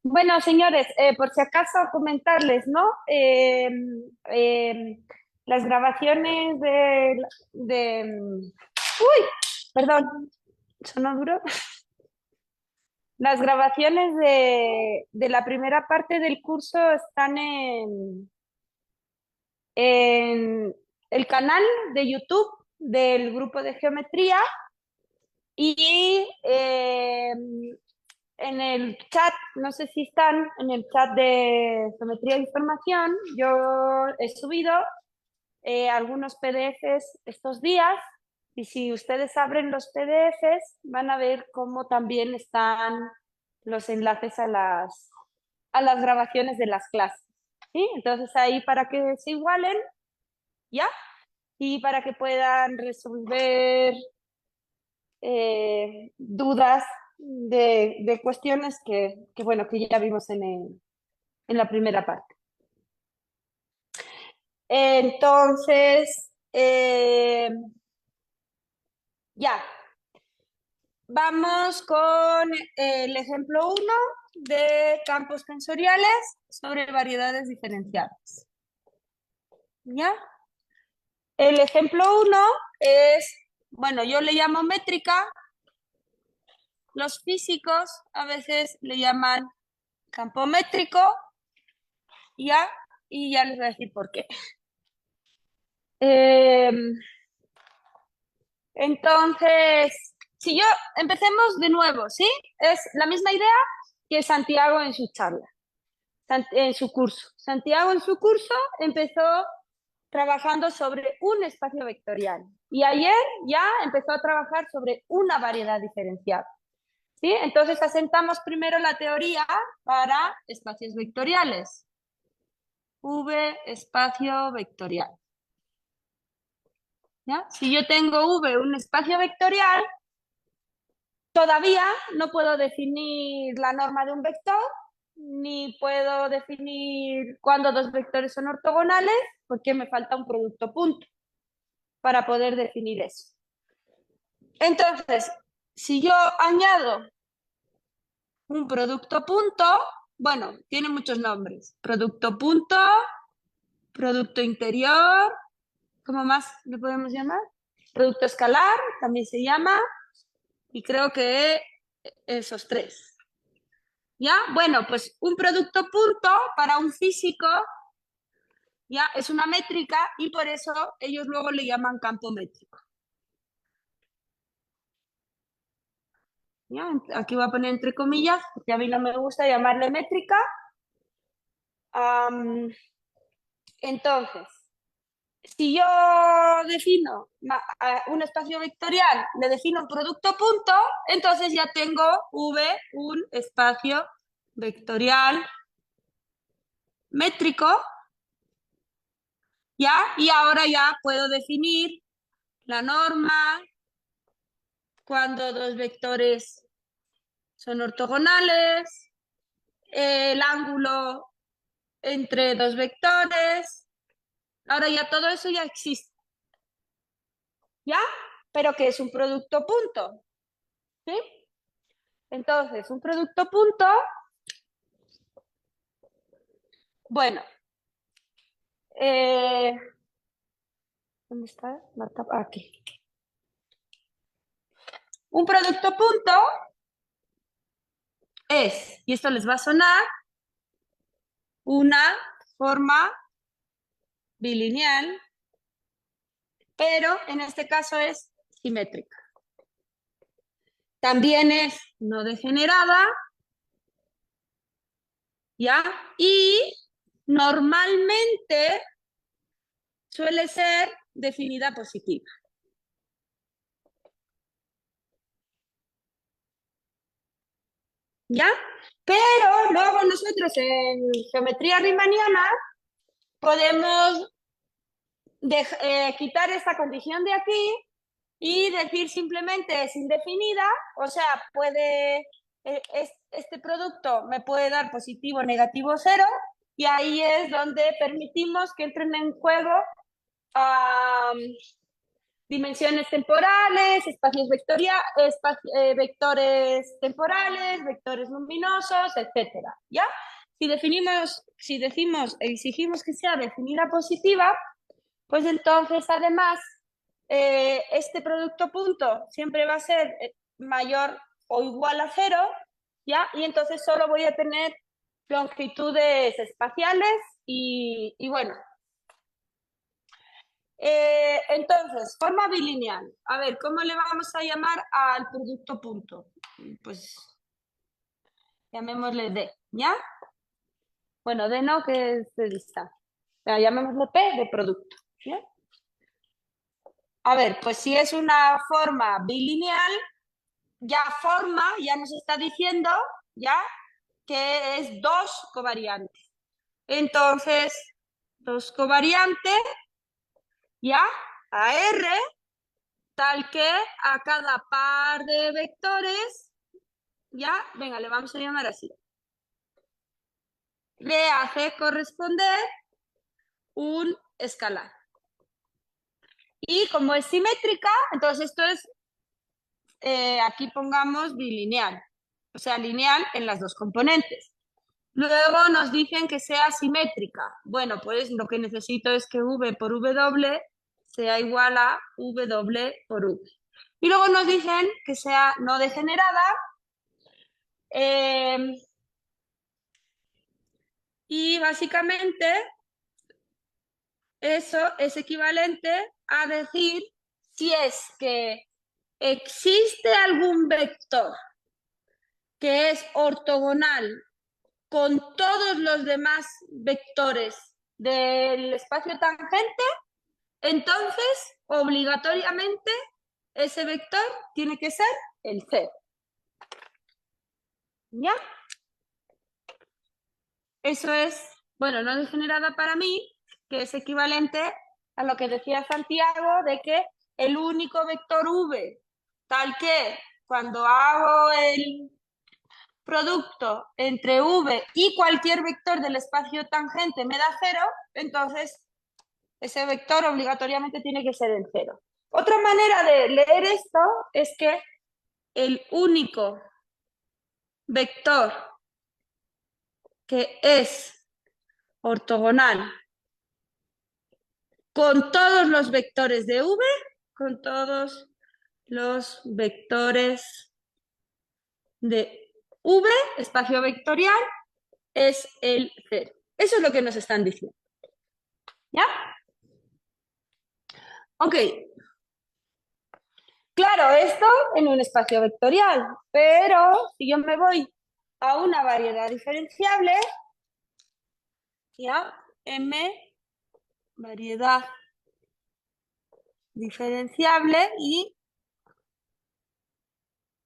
Bueno, señores, por si acaso comentarles, ¿no? Las grabaciones Uy, perdón, ¿sonó duro? Las grabaciones de la primera parte del curso están en el canal de YouTube del grupo de geometría y en el chat, no sé si están en el chat de geometría de información, yo he subido algunos PDFs estos días y si ustedes abren los PDFs van a ver cómo también están los enlaces a las grabaciones de las clases. ¿Sí? Entonces ahí para que se igualen, ¿ya? Y para que puedan resolver dudas de cuestiones bueno, que ya vimos en la primera parte. Entonces, ya. Vamos con el ejemplo 1 de campos tensoriales sobre variedades diferenciadas. ¿Ya? El ejemplo 1 es, bueno, yo le llamo métrica. Los físicos a veces le llaman campo métrico, ¿ya? Y ya les voy a decir por qué. Entonces, si yo, empecemos de nuevo, ¿sí? Es la misma idea que Santiago en su charla, en su curso. Santiago en su curso empezó trabajando sobre un espacio vectorial y ayer ya empezó a trabajar sobre una variedad diferenciada. ¿Sí? Entonces asentamos primero la teoría para espacios vectoriales. V espacio vectorial. ¿Ya? Si yo tengo V un espacio vectorial, todavía no puedo definir la norma de un vector, ni puedo definir cuándo dos vectores son ortogonales, porque me falta un producto punto para poder definir eso. Entonces, si yo añado un producto punto, bueno, tiene muchos nombres. Producto punto, producto interior, ¿cómo más le podemos llamar? Producto escalar, también se llama, y creo que esos tres. ¿Ya? Bueno, pues un producto punto para un físico, ¿ya? Es una métrica y por eso ellos luego le llaman campo métrico. ¿Ya? Aquí voy a poner entre comillas, porque a mí no me gusta llamarle métrica. Entonces, si yo defino un espacio vectorial, le defino un producto punto, entonces ya tengo V, un espacio vectorial métrico, ¿ya? Y ahora ya puedo definir la norma cuando dos vectores son ortogonales, el ángulo entre dos vectores. Ahora ya todo eso ya existe. ¿Ya? Pero que es un producto punto. ¿Sí? Entonces, un producto punto, bueno, ¿dónde está? Aquí. Un producto punto es, y esto les va a sonar, una forma bilineal, pero en este caso es simétrica. También es no degenerada, ¿ya? Y normalmente suele ser definida positiva. ¿Ya? Pero luego nosotros en geometría riemanniana podemos quitar esta condición de aquí y decir simplemente es indefinida, o sea, este producto me puede dar positivo, negativo, cero, y ahí es donde permitimos que entren en juego dimensiones temporales, espacios vectores temporales, vectores luminosos, etcétera, ¿ya? Si decimos, exigimos que sea definida positiva, pues entonces además este producto punto siempre va a ser mayor o igual a 0, ¿ya? Y entonces solo voy a tener longitudes espaciales y bueno. Entonces, forma bilineal. A ver, ¿cómo le vamos a llamar al producto punto? Pues llamémosle D, ¿ya? Bueno, D no, que es de distancia. Llamémosle P de producto, ¿ya? A ver, pues si es una forma bilineal, ya nos está diciendo, ya, que es 2 covariantes. Entonces, 2 covariantes, ya, a R, tal que a cada par de vectores, ya, venga, le vamos a llamar así, le hace corresponder un escalar. Y como es simétrica, entonces esto es, aquí pongamos bilineal, o sea, lineal en las 2 componentes. Luego nos dicen que sea simétrica. Bueno, pues lo que necesito es que V por W sea igual a W por V. Y luego nos dicen que sea no degenerada. Y básicamente eso es equivalente a decir si es que existe algún vector que es ortogonal con todos los demás vectores del espacio tangente, entonces obligatoriamente ese vector tiene que ser el 0. ¿Ya? Eso es, bueno, no degenerada para mí, que es equivalente a lo que decía Santiago, de que el único vector V, tal que cuando hago el producto entre V y cualquier vector del espacio tangente me da 0, entonces ese vector obligatoriamente tiene que ser el 0. Otra manera de leer esto es que el único vector que es ortogonal con todos los vectores de V, con todos los vectores de V, espacio vectorial, es el 0. Eso es lo que nos están diciendo. ¿Ya? Ok. Claro, esto en un espacio vectorial, pero si yo me voy a una variedad diferenciable, ya, M, variedad diferenciable y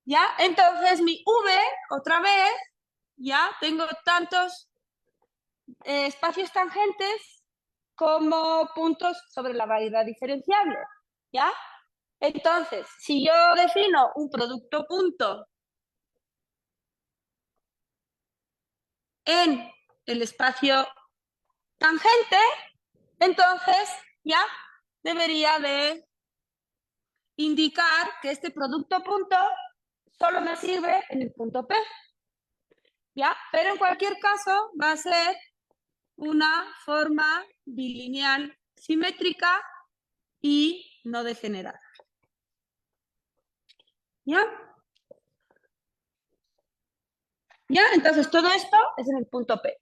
ya, entonces mi V, otra vez, ya tengo tantos espacios tangentes como puntos sobre la variedad diferenciable, ¿ya? Entonces, si yo defino un producto punto en el espacio tangente, entonces ya debería de indicar que este producto punto solo me sirve en el punto P, ¿ya? Pero en cualquier caso va a ser una forma bilineal simétrica y no degenerada. ¿Ya? ¿Ya? Entonces todo esto es en el punto P.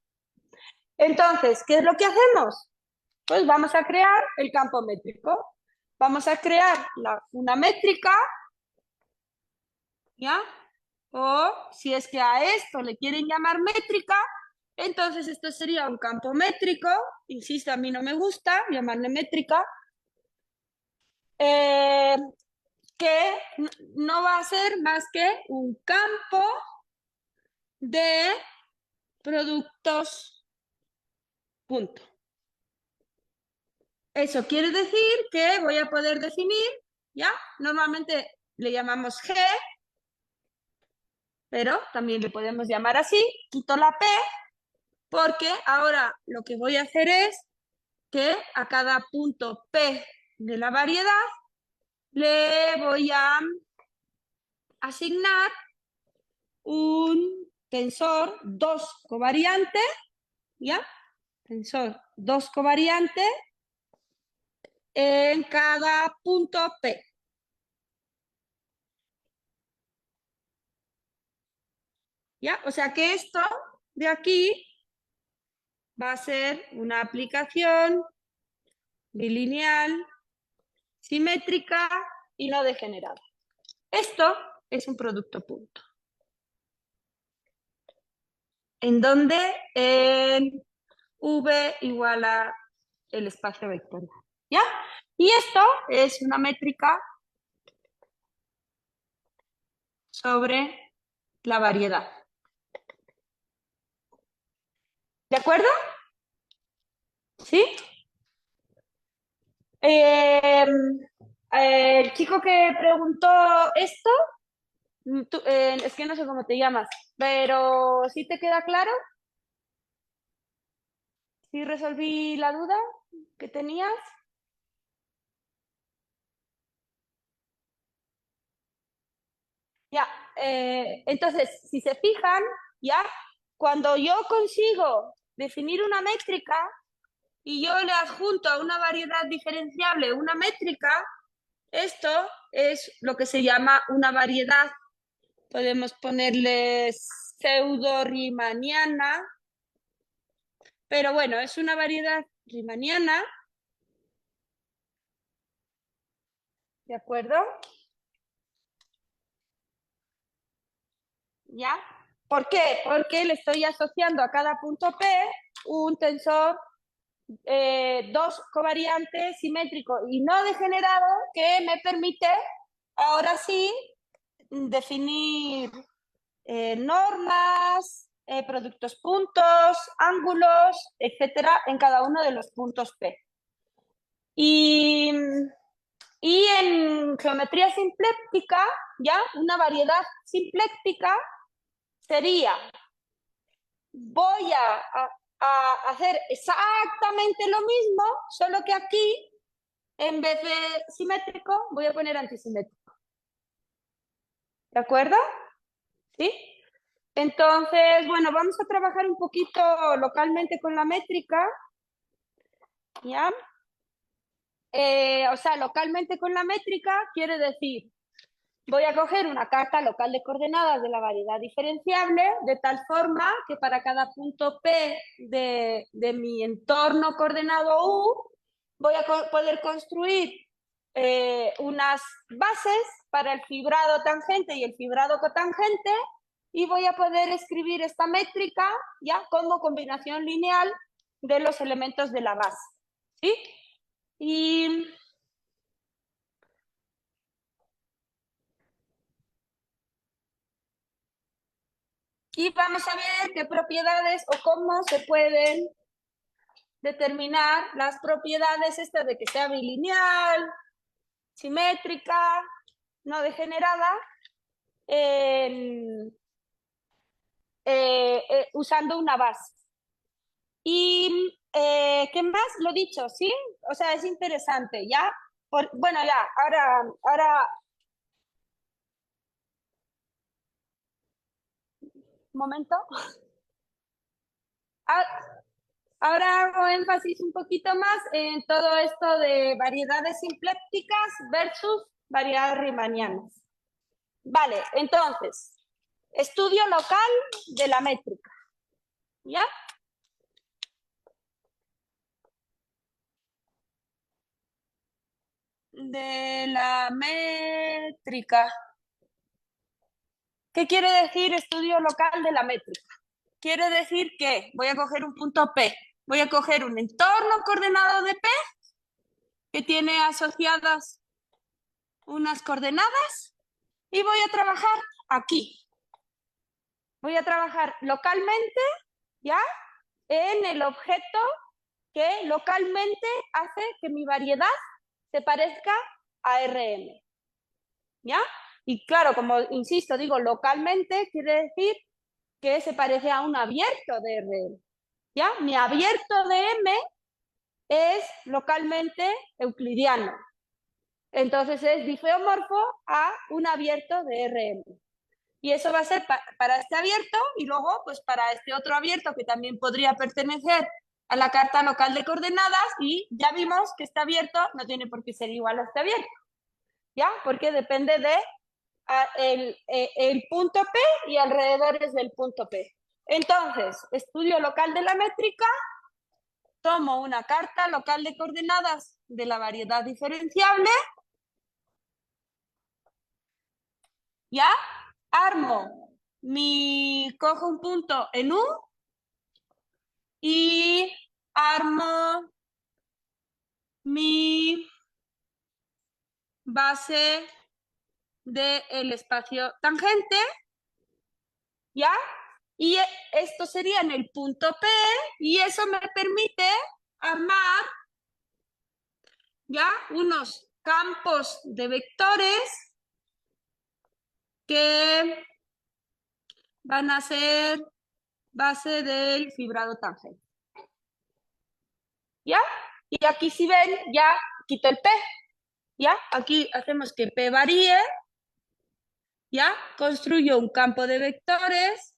Entonces, ¿qué es lo que hacemos? Pues vamos a crear el campo métrico. Vamos a crear una métrica, ¿ya? O si es que a esto le quieren llamar métrica, entonces esto sería un campo métrico. Insisto, a mí no me gusta llamarle métrica. Que no va a ser más que un campo de productos punto. Eso quiere decir que voy a poder definir, ¿ya? Normalmente le llamamos G, pero también le podemos llamar así. Quito la P, porque ahora lo que voy a hacer es que a cada punto P de la variedad le voy a asignar un tensor 2 covariante, ¿ya? Tensor 2 covariante en cada punto P. ¿Ya? O sea que esto de aquí va a ser una aplicación bilineal, simétrica y no degenerada. Esto es un producto punto. En donde en V igual a el espacio vectorial. ¿Ya? Y esto es una métrica sobre la variedad. ¿De acuerdo? ¿Sí? El chico que preguntó esto, es que no sé cómo te llamas, pero ¿sí te queda claro? ¿Sí resolví la duda que tenías? Ya, entonces, si se fijan, ya, cuando yo consigo definir una métrica y yo le adjunto a una variedad diferenciable una métrica, esto es lo que se llama una variedad. Podemos ponerle pseudo-riemanniana, pero bueno, es una variedad riemanniana, ¿de acuerdo? ¿Ya? ¿Por qué? Porque le estoy asociando a cada punto P un tensor 2 covariante, simétrico y no degenerado que me permite ahora sí definir normas, productos puntos, ángulos, etcétera, en cada uno de los puntos P. Y en geometría simpléctica, ya, una variedad simpléctica sería, voy a hacer exactamente lo mismo, solo que aquí, en vez de simétrico, voy a poner antisimétrico. ¿De acuerdo? ¿Sí? Entonces, bueno, vamos a trabajar un poquito localmente con la métrica, ¿ya? O sea, localmente con la métrica quiere decir, voy a coger una carta local de coordenadas de la variedad diferenciable, de tal forma que para cada punto P de mi entorno coordenado U, voy a poder construir unas bases para el fibrado tangente y el fibrado cotangente, y voy a poder escribir esta métrica ya como combinación lineal de los elementos de la base. ¿Sí? Y vamos a ver qué propiedades o cómo se pueden determinar las propiedades estas de que sea bilineal, simétrica, no degenerada, usando una base. Y ¿qué más? Lo dicho, ¿sí? O sea, es interesante, ¿ya? Bueno, ya, ahora, un momento. Ahora hago énfasis un poquito más en todo esto de variedades simplépticas versus variedades riemannianas. Vale, entonces, estudio local de la métrica. ¿Ya? De la métrica. ¿Qué quiere decir estudio local de la métrica? Quiere decir que voy a coger un punto P, voy a coger un entorno coordenado de P que tiene asociadas unas coordenadas y voy a trabajar aquí. Voy a trabajar localmente, ¿ya? En el objeto que localmente hace que mi variedad se parezca a Rm. ¿Ya? Y claro, como insisto, digo localmente, quiere decir que se parece a un abierto de Rm. ¿Ya? Mi abierto de M es localmente euclidiano. Entonces es difeomorfo a un abierto de Rm. Y eso va a ser para este abierto y luego pues para este otro abierto que también podría pertenecer a la carta local de coordenadas, y ya vimos que este abierto no tiene por qué ser igual a este abierto, ¿ya? Porque depende de el punto P y alrededores del punto P. Entonces, estudio local de la métrica, tomo una carta local de coordenadas de la variedad diferenciable, ¿ya? Cojo un punto en U y armo mi base del espacio tangente, ¿ya? Y esto sería en el punto P, y eso me permite armar ya unos campos de vectores que van a ser base del fibrado tangente. ¿Ya? Y aquí si ven, ya quito el P. ¿Ya? Aquí hacemos que P varíe. ¿Ya? Construyo un campo de vectores.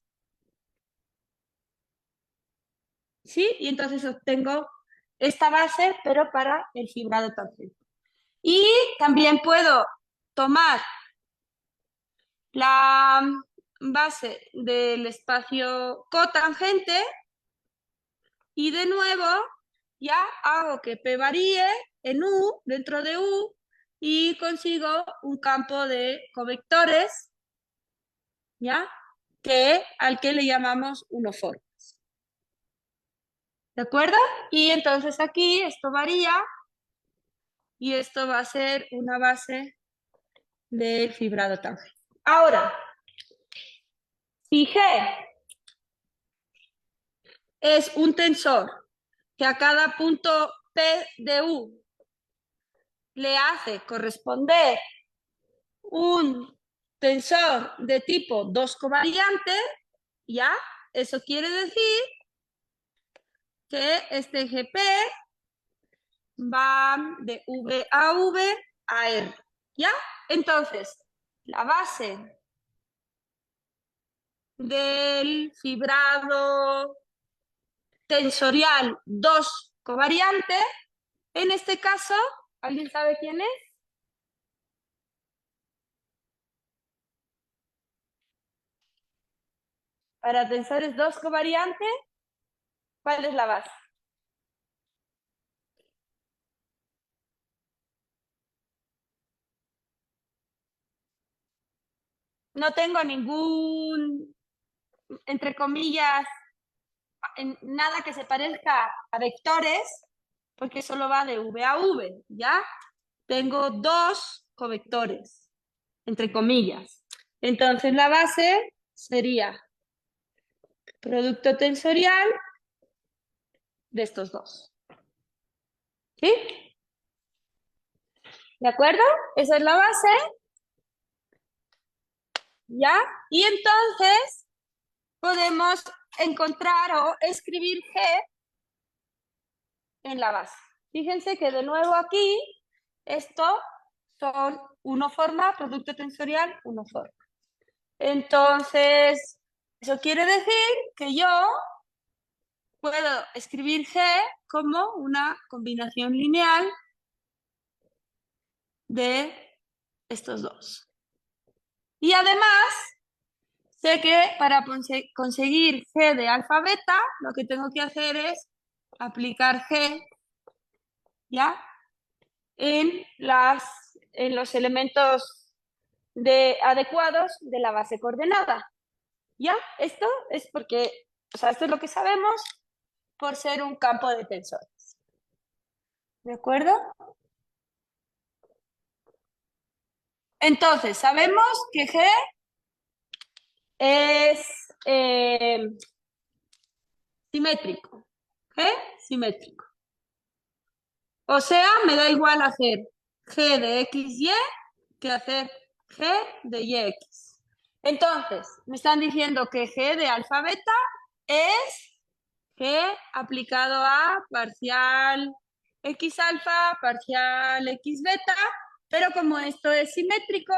¿Sí? Y entonces obtengo esta base, pero para el fibrado tangente. Y también puedo tomar la base del espacio cotangente y de nuevo ya hago que P varíe en U, dentro de U, y consigo un campo de covectores, ¿ya? Al que le llamamos unoformes. ¿De acuerdo? Y entonces aquí esto varía y esto va a ser una base del fibrado tangente. Ahora, si G es un tensor que a cada punto P de U le hace corresponder un tensor de tipo 2 covariante, ¿ya? Eso quiere decir que este GP va de V a R, ¿ya? Entonces, la base del fibrado tensorial 2 covariante, en este caso, ¿alguien sabe quién es? Para tensores 2 covariante, ¿cuál es la base? No tengo ningún, entre comillas, nada que se parezca a vectores, porque solo va de V a V, ¿ya? Tengo dos covectores, entre comillas. Entonces la base sería producto tensorial de estos dos. ¿Sí? ¿De acuerdo? Esa es la base. ¿Ya? Y entonces podemos encontrar o escribir G en la base. Fíjense que de nuevo aquí, esto son unoforma, producto tensorial, unoforma. Entonces, eso quiere decir que yo puedo escribir G como una combinación lineal de estos dos. Y además, sé que para conseguir G de alfa beta, lo que tengo que hacer es aplicar G, ¿ya? En los elementos adecuados de la base coordenada. ¿Ya? Esto es porque, o sea, esto es lo que sabemos por ser un campo de tensores. ¿De acuerdo? Entonces, sabemos que G es simétrico. G simétrico. O sea, me da igual hacer G de XY que hacer G de YX. Entonces, me están diciendo que G de alfa beta es G aplicado a parcial X alfa, parcial X beta, Pero como esto es simétrico,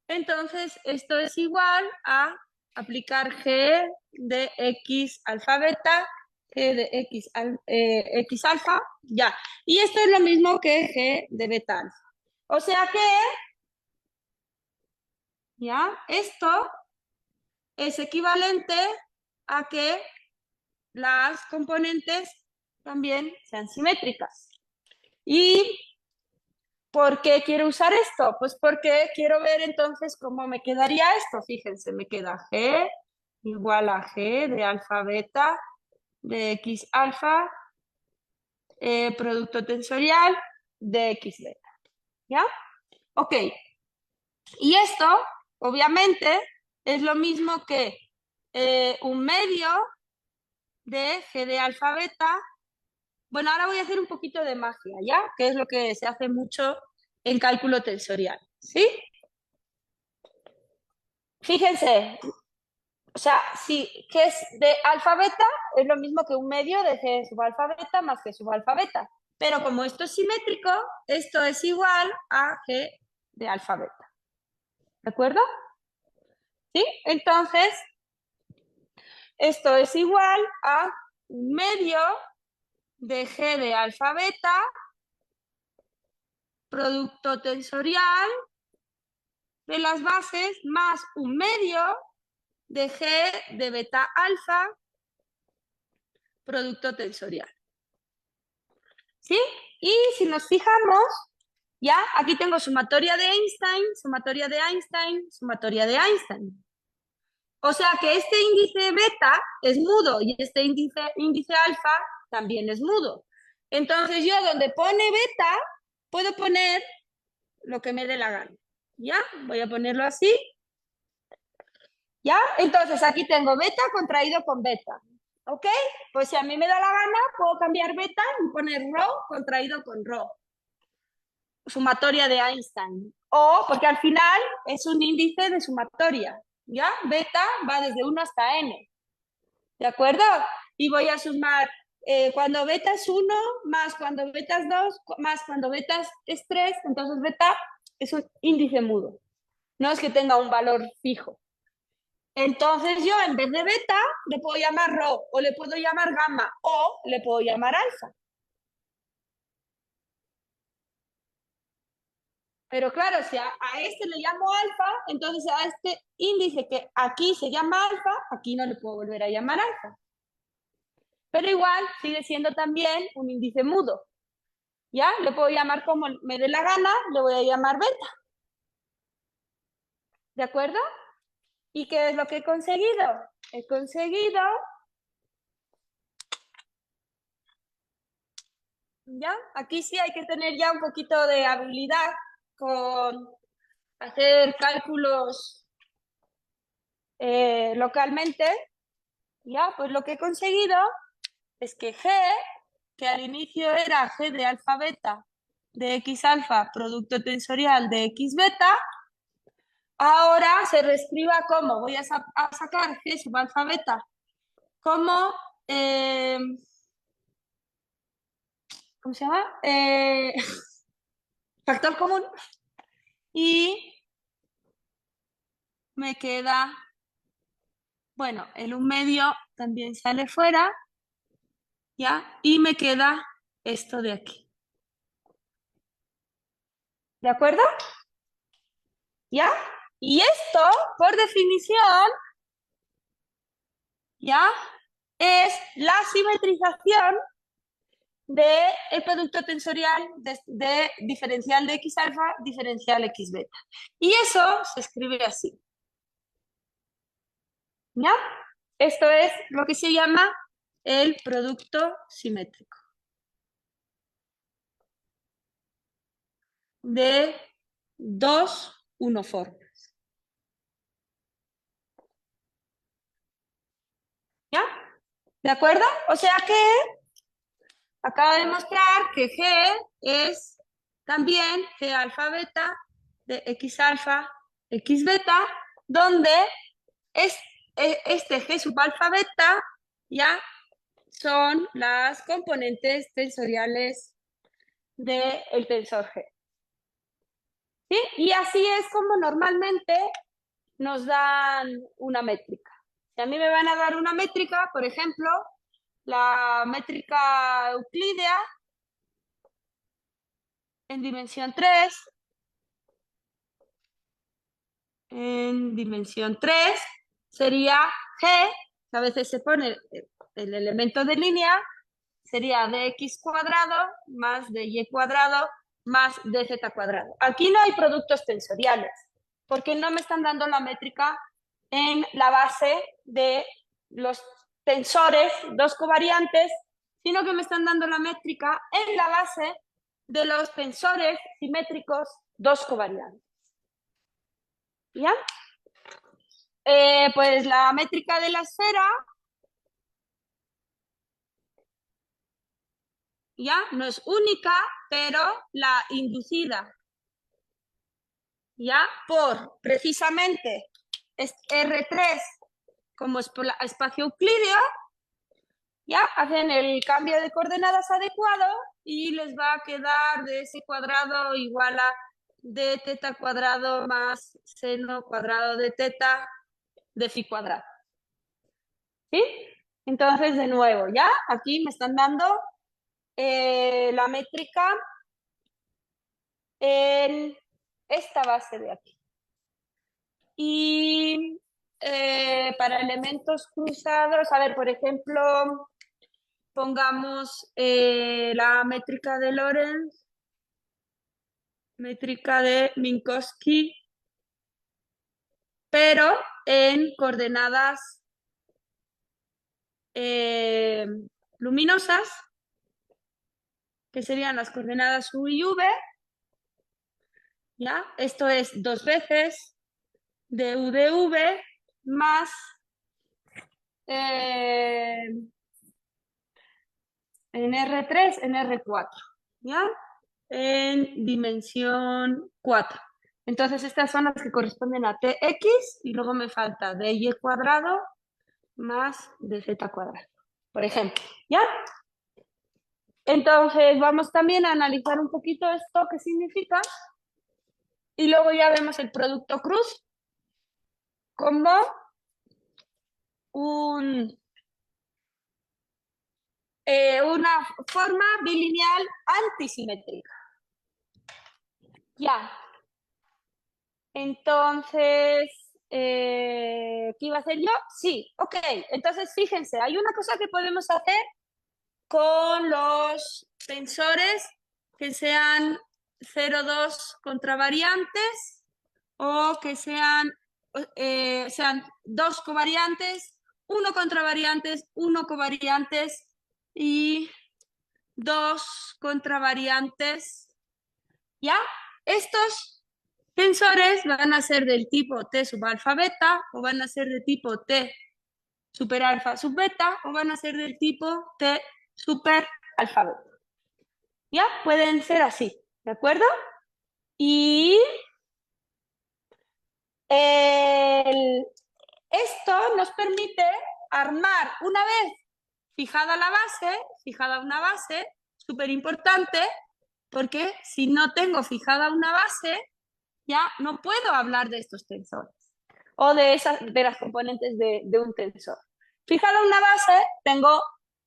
entonces esto es igual a aplicar G de X alfa beta, G de X alfa, ya. Y esto es lo mismo que G de beta alfa. O sea que, ya, esto es equivalente a que las componentes también sean simétricas. ¿Y por qué quiero usar esto? Pues porque quiero ver entonces cómo me quedaría esto. Fíjense, me queda G igual a G de alfa beta de X alfa, producto tensorial de X beta. ¿Ya? Ok. Y esto, obviamente, es lo mismo que un medio de G de alfa beta. Bueno, ahora voy a hacer un poquito de magia, ¿ya? Que es lo que se hace mucho en cálculo tensorial, ¿sí? Fíjense, o sea, si que es de alfa beta es lo mismo que un medio de G sub alfa beta más G sub alfa beta. Pero como esto es simétrico, esto es igual a G de alfa beta. ¿De acuerdo? ¿Sí? Entonces, esto es igual a un medio de G de alfa beta, producto tensorial de las bases, más un medio de G de beta alfa, producto tensorial. ¿Sí? Y si nos fijamos, ya aquí tengo sumatoria de Einstein, sumatoria de Einstein, sumatoria de Einstein. O sea que este índice beta es mudo y este índice alfa también es mudo. Entonces yo donde pone beta, puedo poner lo que me dé la gana. ¿Ya? Voy a ponerlo así. ¿Ya? Entonces aquí tengo beta contraído con beta. ¿Ok? Pues si a mí me da la gana, puedo cambiar beta y poner rho contraído con rho. Sumatoria de Einstein. O, porque al final es un índice de sumatoria. ¿Ya? Beta va desde 1 hasta n. ¿De acuerdo? Y voy a sumar cuando beta es 1, más cuando beta es 2, más cuando beta es 3, entonces beta es un índice mudo. No es que tenga un valor fijo. Entonces yo en vez de beta le puedo llamar rho, o le puedo llamar gamma, o le puedo llamar alfa. Pero claro, si a este le llamo alfa, entonces a este índice que aquí se llama alfa, aquí no le puedo volver a llamar alfa. Pero igual sigue siendo también un índice mudo. ¿Ya? Le puedo llamar como me dé la gana, le voy a llamar beta. ¿De acuerdo? ¿Y qué es lo que he conseguido? He conseguido, ¿ya? Aquí sí hay que tener ya un poquito de habilidad con hacer cálculos localmente. ¿Ya? Pues lo que he conseguido es que G, que al inicio era G de alfa beta de X alfa, producto tensorial de X beta, ahora se reescriba como, voy a sacar G sub alfa beta como, ¿cómo se llama? Factor común. Y me queda, bueno, el 1/2 también sale fuera, ¿ya? Y me queda esto de aquí. ¿De acuerdo? ¿Ya? Y esto, por definición, ¿ya? Es la simetrización del producto tensorial de diferencial de X alfa, diferencial X beta. Y eso se escribe así. ¿Ya? Esto es lo que se llama el producto simétrico de dos unoformes. ¿Ya? ¿De acuerdo? O sea que acaba de demostrar que G es también G alfa beta de X alfa, X beta, donde este G sub alfa beta ya son las componentes tensoriales del tensor G. ¿Sí? Y así es como normalmente nos dan una métrica. Si a mí me van a dar una métrica, por ejemplo, la métrica euclídea en dimensión 3, sería G, que a veces se pone el elemento de línea, sería dx cuadrado más dy cuadrado más dz cuadrado. Aquí no hay productos tensoriales, porque no me están dando la métrica en la base de los tensores, dos covariantes, sino que me están dando la métrica en la base de los tensores simétricos, dos covariantes. ¿Ya? Pues la métrica de la esfera ya no es única, pero la inducida ya por precisamente R3 como espacio euclídeo, ya hacen el cambio de coordenadas adecuado y les va a quedar de ese cuadrado igual a d teta cuadrado más seno cuadrado de teta de phi cuadrado. ¿Sí? Entonces, de nuevo, ya aquí me están dando la métrica en esta base de aquí. Y para elementos cruzados, a ver, por ejemplo, pongamos la métrica de Lorentz, métrica de Minkowski, pero en coordenadas luminosas, que serían las coordenadas u y v, ¿ya? Esto es 2 veces du de v más en R3 en R4, ¿ya? En dimensión 4. Entonces estas son las que corresponden a Tx y luego me falta dy cuadrado más dz cuadrado, por ejemplo, ¿ya? Entonces vamos también a analizar un poquito esto, qué significa, y luego ya vemos el producto cruz como una forma bilineal antisimétrica. Ya. Entonces, ¿qué iba a hacer yo? Sí, ok. Entonces, fíjense, hay una cosa que podemos hacer con los tensores que sean 0,2 contravariantes o que sean dos covariantes, uno contravariantes, uno covariantes y dos contravariantes. ¿Ya? Estos tensores van a ser del tipo T sub alfa beta o van a ser de tipo T super alfa sub beta o van a ser del tipo T super alfa beta. ¿Ya? Pueden ser así, ¿de acuerdo? Y esto nos permite armar, una vez fijada una base, súper importante, porque si no tengo fijada una base, ya no puedo hablar de estos tensores o de las componentes de un tensor. Fijada una base, tengo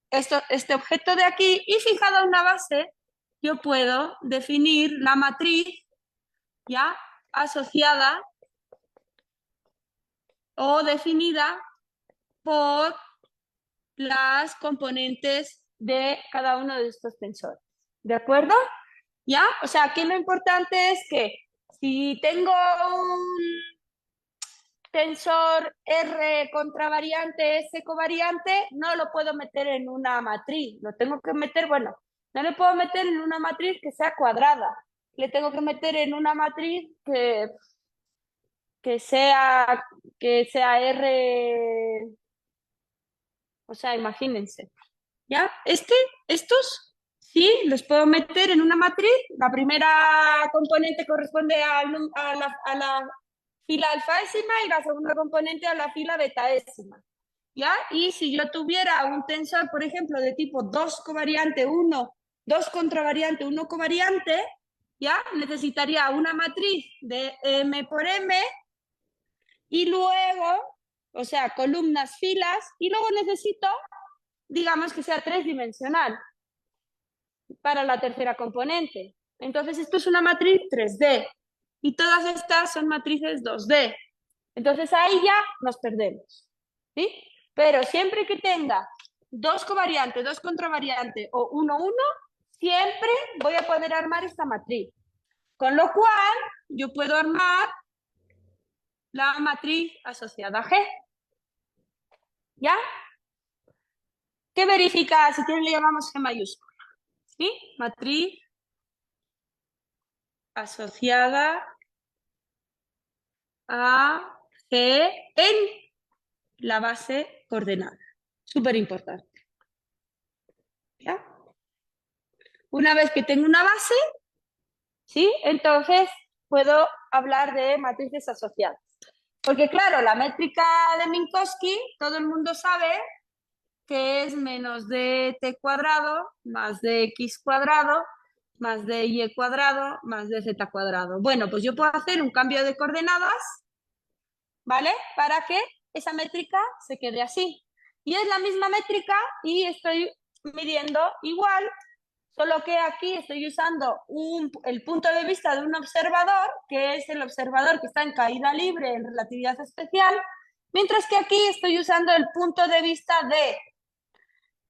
este objeto de aquí y fijada una base, yo puedo definir la matriz ya asociada o definida por las componentes de cada uno de estos tensores. ¿De acuerdo? ¿Ya? O sea, aquí lo importante es que si tengo un tensor R contravariante, S covariante, no lo puedo meter en una matriz. Lo tengo que meter, bueno, no lo puedo meter en una matriz que sea cuadrada. Le tengo que meter en una matriz que sea R, o sea, imagínense, ¿ya? Estos sí los puedo meter en una matriz. La primera componente corresponde a la fila alfaésima y la segunda componente a la fila betaésima, ¿ya? Y si yo tuviera un tensor, por ejemplo, de tipo 2 covariante, 1, 2 contravariante, 1 covariante, ¿ya? Necesitaría una matriz de M por M y luego, o sea, columnas, filas, y luego necesito, digamos que sea tridimensional para la tercera componente. Entonces esto es una matriz 3D y todas estas son matrices 2D. Entonces ahí ya nos perdemos, ¿sí? Pero siempre que tenga dos covariantes, dos contravariantes o 1, 1, siempre voy a poder armar esta matriz. Con lo cual, yo puedo armar la matriz asociada a G. ¿Ya? ¿Qué verifica si le llamamos G mayúscula? ¿Sí? Matriz asociada a G en la base coordenada. Súper importante. ¿Ya? Una vez que tengo una base, ¿sí? Entonces puedo hablar de matrices asociadas. Porque claro, la métrica de Minkowski, todo el mundo sabe que es menos dt cuadrado más dx cuadrado más dy cuadrado más dz cuadrado. Bueno, pues yo puedo hacer un cambio de coordenadas, ¿vale? Para que esa métrica se quede así. Y es la misma métrica y estoy midiendo igual, solo que aquí estoy usando el punto de vista de un observador, que es el observador que está en caída libre en relatividad especial, mientras que aquí estoy usando el punto de vista de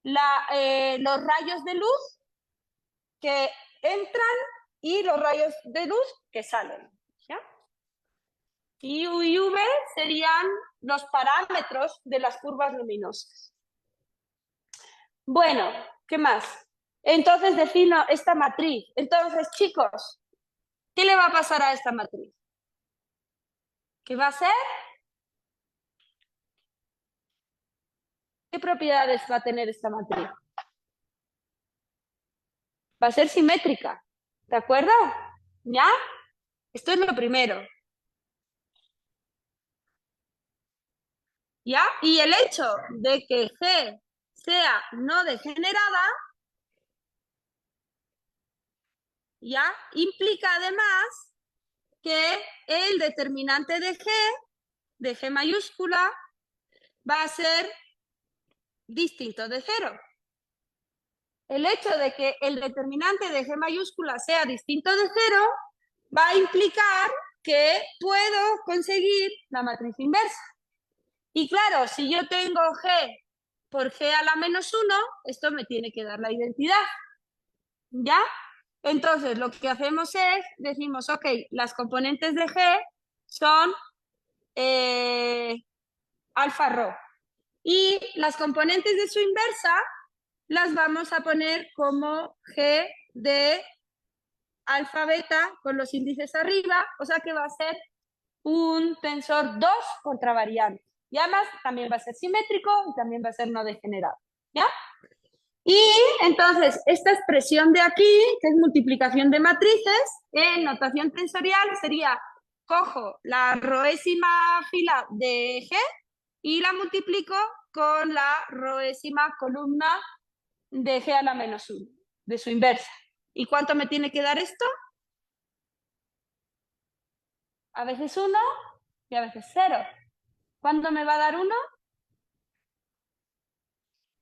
los rayos de luz que entran y los rayos de luz que salen. ¿Ya? Y U y V serían los parámetros de las curvas luminosas. Bueno, ¿qué más? Entonces defino esta matriz. Entonces, chicos, ¿qué le va a pasar a esta matriz? ¿Qué va a ser? ¿Qué propiedades va a tener esta matriz? Va a ser simétrica, ¿de acuerdo? ¿Ya? Esto es lo primero. ¿Ya? Y el hecho de que G sea no degenerada, ¿ya? Implica además que el determinante de G mayúscula, va a ser distinto de cero. El hecho de que el determinante de G mayúscula sea distinto de cero va a implicar que puedo conseguir la matriz inversa. Y claro, si yo tengo G por G a la menos 1, esto me tiene que dar la identidad. ¿Ya? Entonces, lo que hacemos es, decimos, ok, las componentes de G son alfa rho. Y las componentes de su inversa las vamos a poner como G de alfa beta con los índices arriba, o sea que va a ser un tensor 2 contravariante. Y además también va a ser simétrico y también va a ser no degenerado. ¿Ya? Y entonces, esta expresión de aquí, que es multiplicación de matrices, en notación tensorial sería, cojo la roésima fila de G y la multiplico con la roésima columna de G a la menos 1, de su inversa. ¿Y cuánto me tiene que dar esto? A veces 1 y a veces 0. ¿Cuándo me va a dar 1?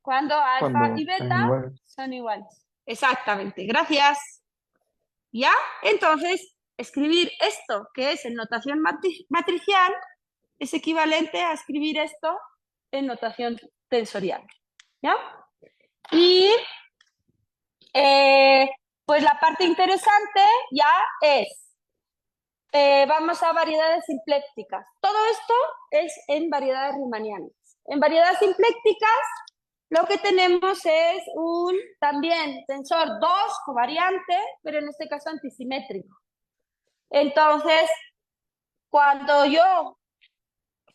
Cuando alfa y beta son iguales. Exactamente, gracias. ¿Ya? Entonces, escribir esto, que es en notación matricial, es equivalente a escribir esto en notación tensorial. ¿Ya? Y pues la parte interesante ya es, vamos a variedades simplécticas. Todo esto es en variedades riemannianas. En variedades simplécticas, lo que tenemos es un también tensor 2 covariante, pero en este caso antisimétrico. Entonces, cuando yo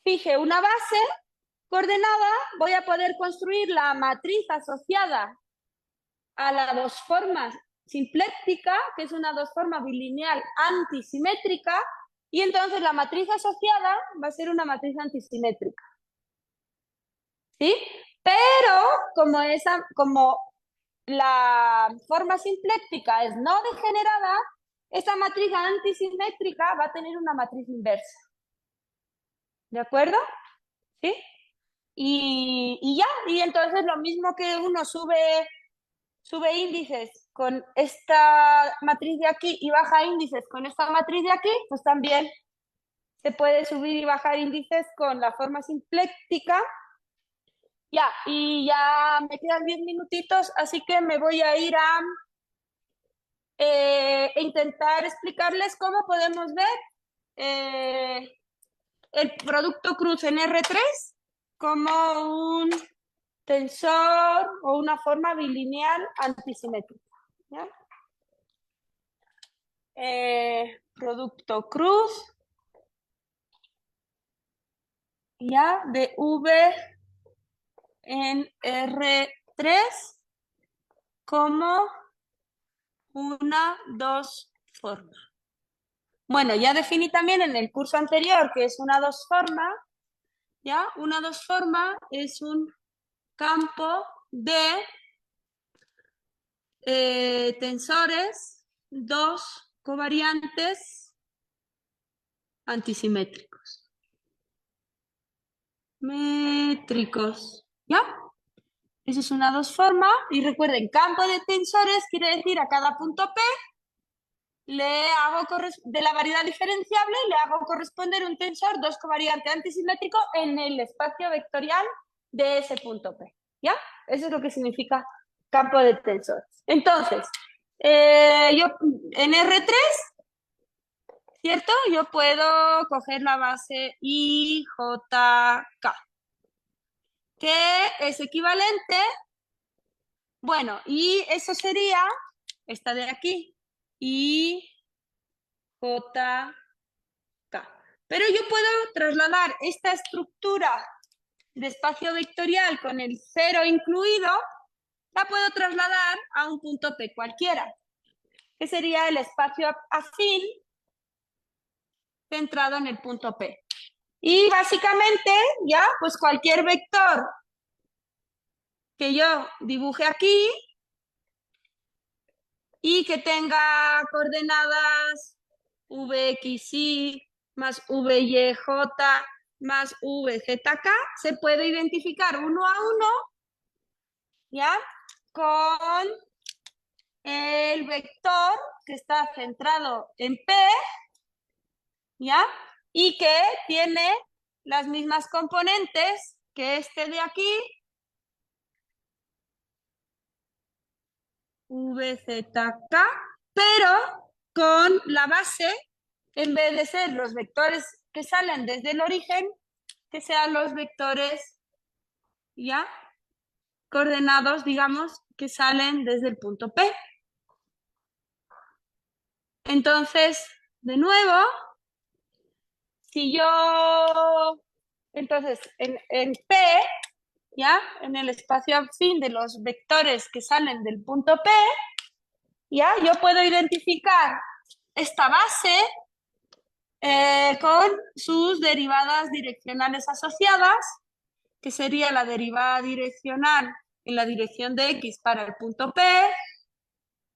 fije una base coordenada, voy a poder construir la matriz asociada a la dos formas simpléctica, que es una dos forma bilineal antisimétrica, y entonces la matriz asociada va a ser una matriz antisimétrica. ¿Sí? Pero como la forma simpléctica es no degenerada, esta matriz antisimétrica va a tener una matriz inversa. ¿De acuerdo? ¿Sí? Y ya, y entonces lo mismo que uno sube índices con esta matriz de aquí y baja índices con esta matriz de aquí, pues también se puede subir y bajar índices con la forma simpléctica. Ya, y ya me quedan 10 minutitos, así que me voy a ir a intentar explicarles cómo podemos ver el producto cruz en R3 como un tensor o una forma bilineal antisimétrica. ¿Ya? Producto cruz, ya, de V en R3 como dos forma. Bueno, ya definí también en el curso anterior que es una dos forma, ¿ya? Una dos forma es un campo de tensores dos covariantes antisimétricos. Métricos, ¿ya? Eso es una dos forma. Y recuerden, campo de tensores quiere decir a cada punto P le hago de la variedad diferenciable le hago corresponder un tensor dos covariante antisimétrico en el espacio vectorial de ese punto P. ¿Ya? Eso es lo que significa campo de tensores. Entonces, yo en R3, ¿cierto? Yo puedo coger la base IJK, que es equivalente, bueno, y eso sería esta de aquí, IJK. Pero yo puedo trasladar esta estructura de espacio vectorial con el cero incluido, la puedo trasladar a un punto P cualquiera, que sería el espacio afín centrado en el punto P. Y básicamente, ya, pues cualquier vector que yo dibuje aquí y que tenga coordenadas VXY más VYJ más VZK, se puede identificar uno a uno, ¿ya? Con el vector que está centrado en P, ¿ya? Y que tiene las mismas componentes que este de aquí, VZK, pero con la base, en vez de ser los vectores que salen desde el origen, que sean los vectores, ¿ya? Coordenados, digamos, que salen desde el punto P. Entonces, de nuevo, si yo, entonces, en P, ¿ya? En el espacio afín de los vectores que salen del punto P, ¿ya? Yo puedo identificar esta base con sus derivadas direccionales asociadas, que sería la derivada direccional en la dirección de X para el punto P,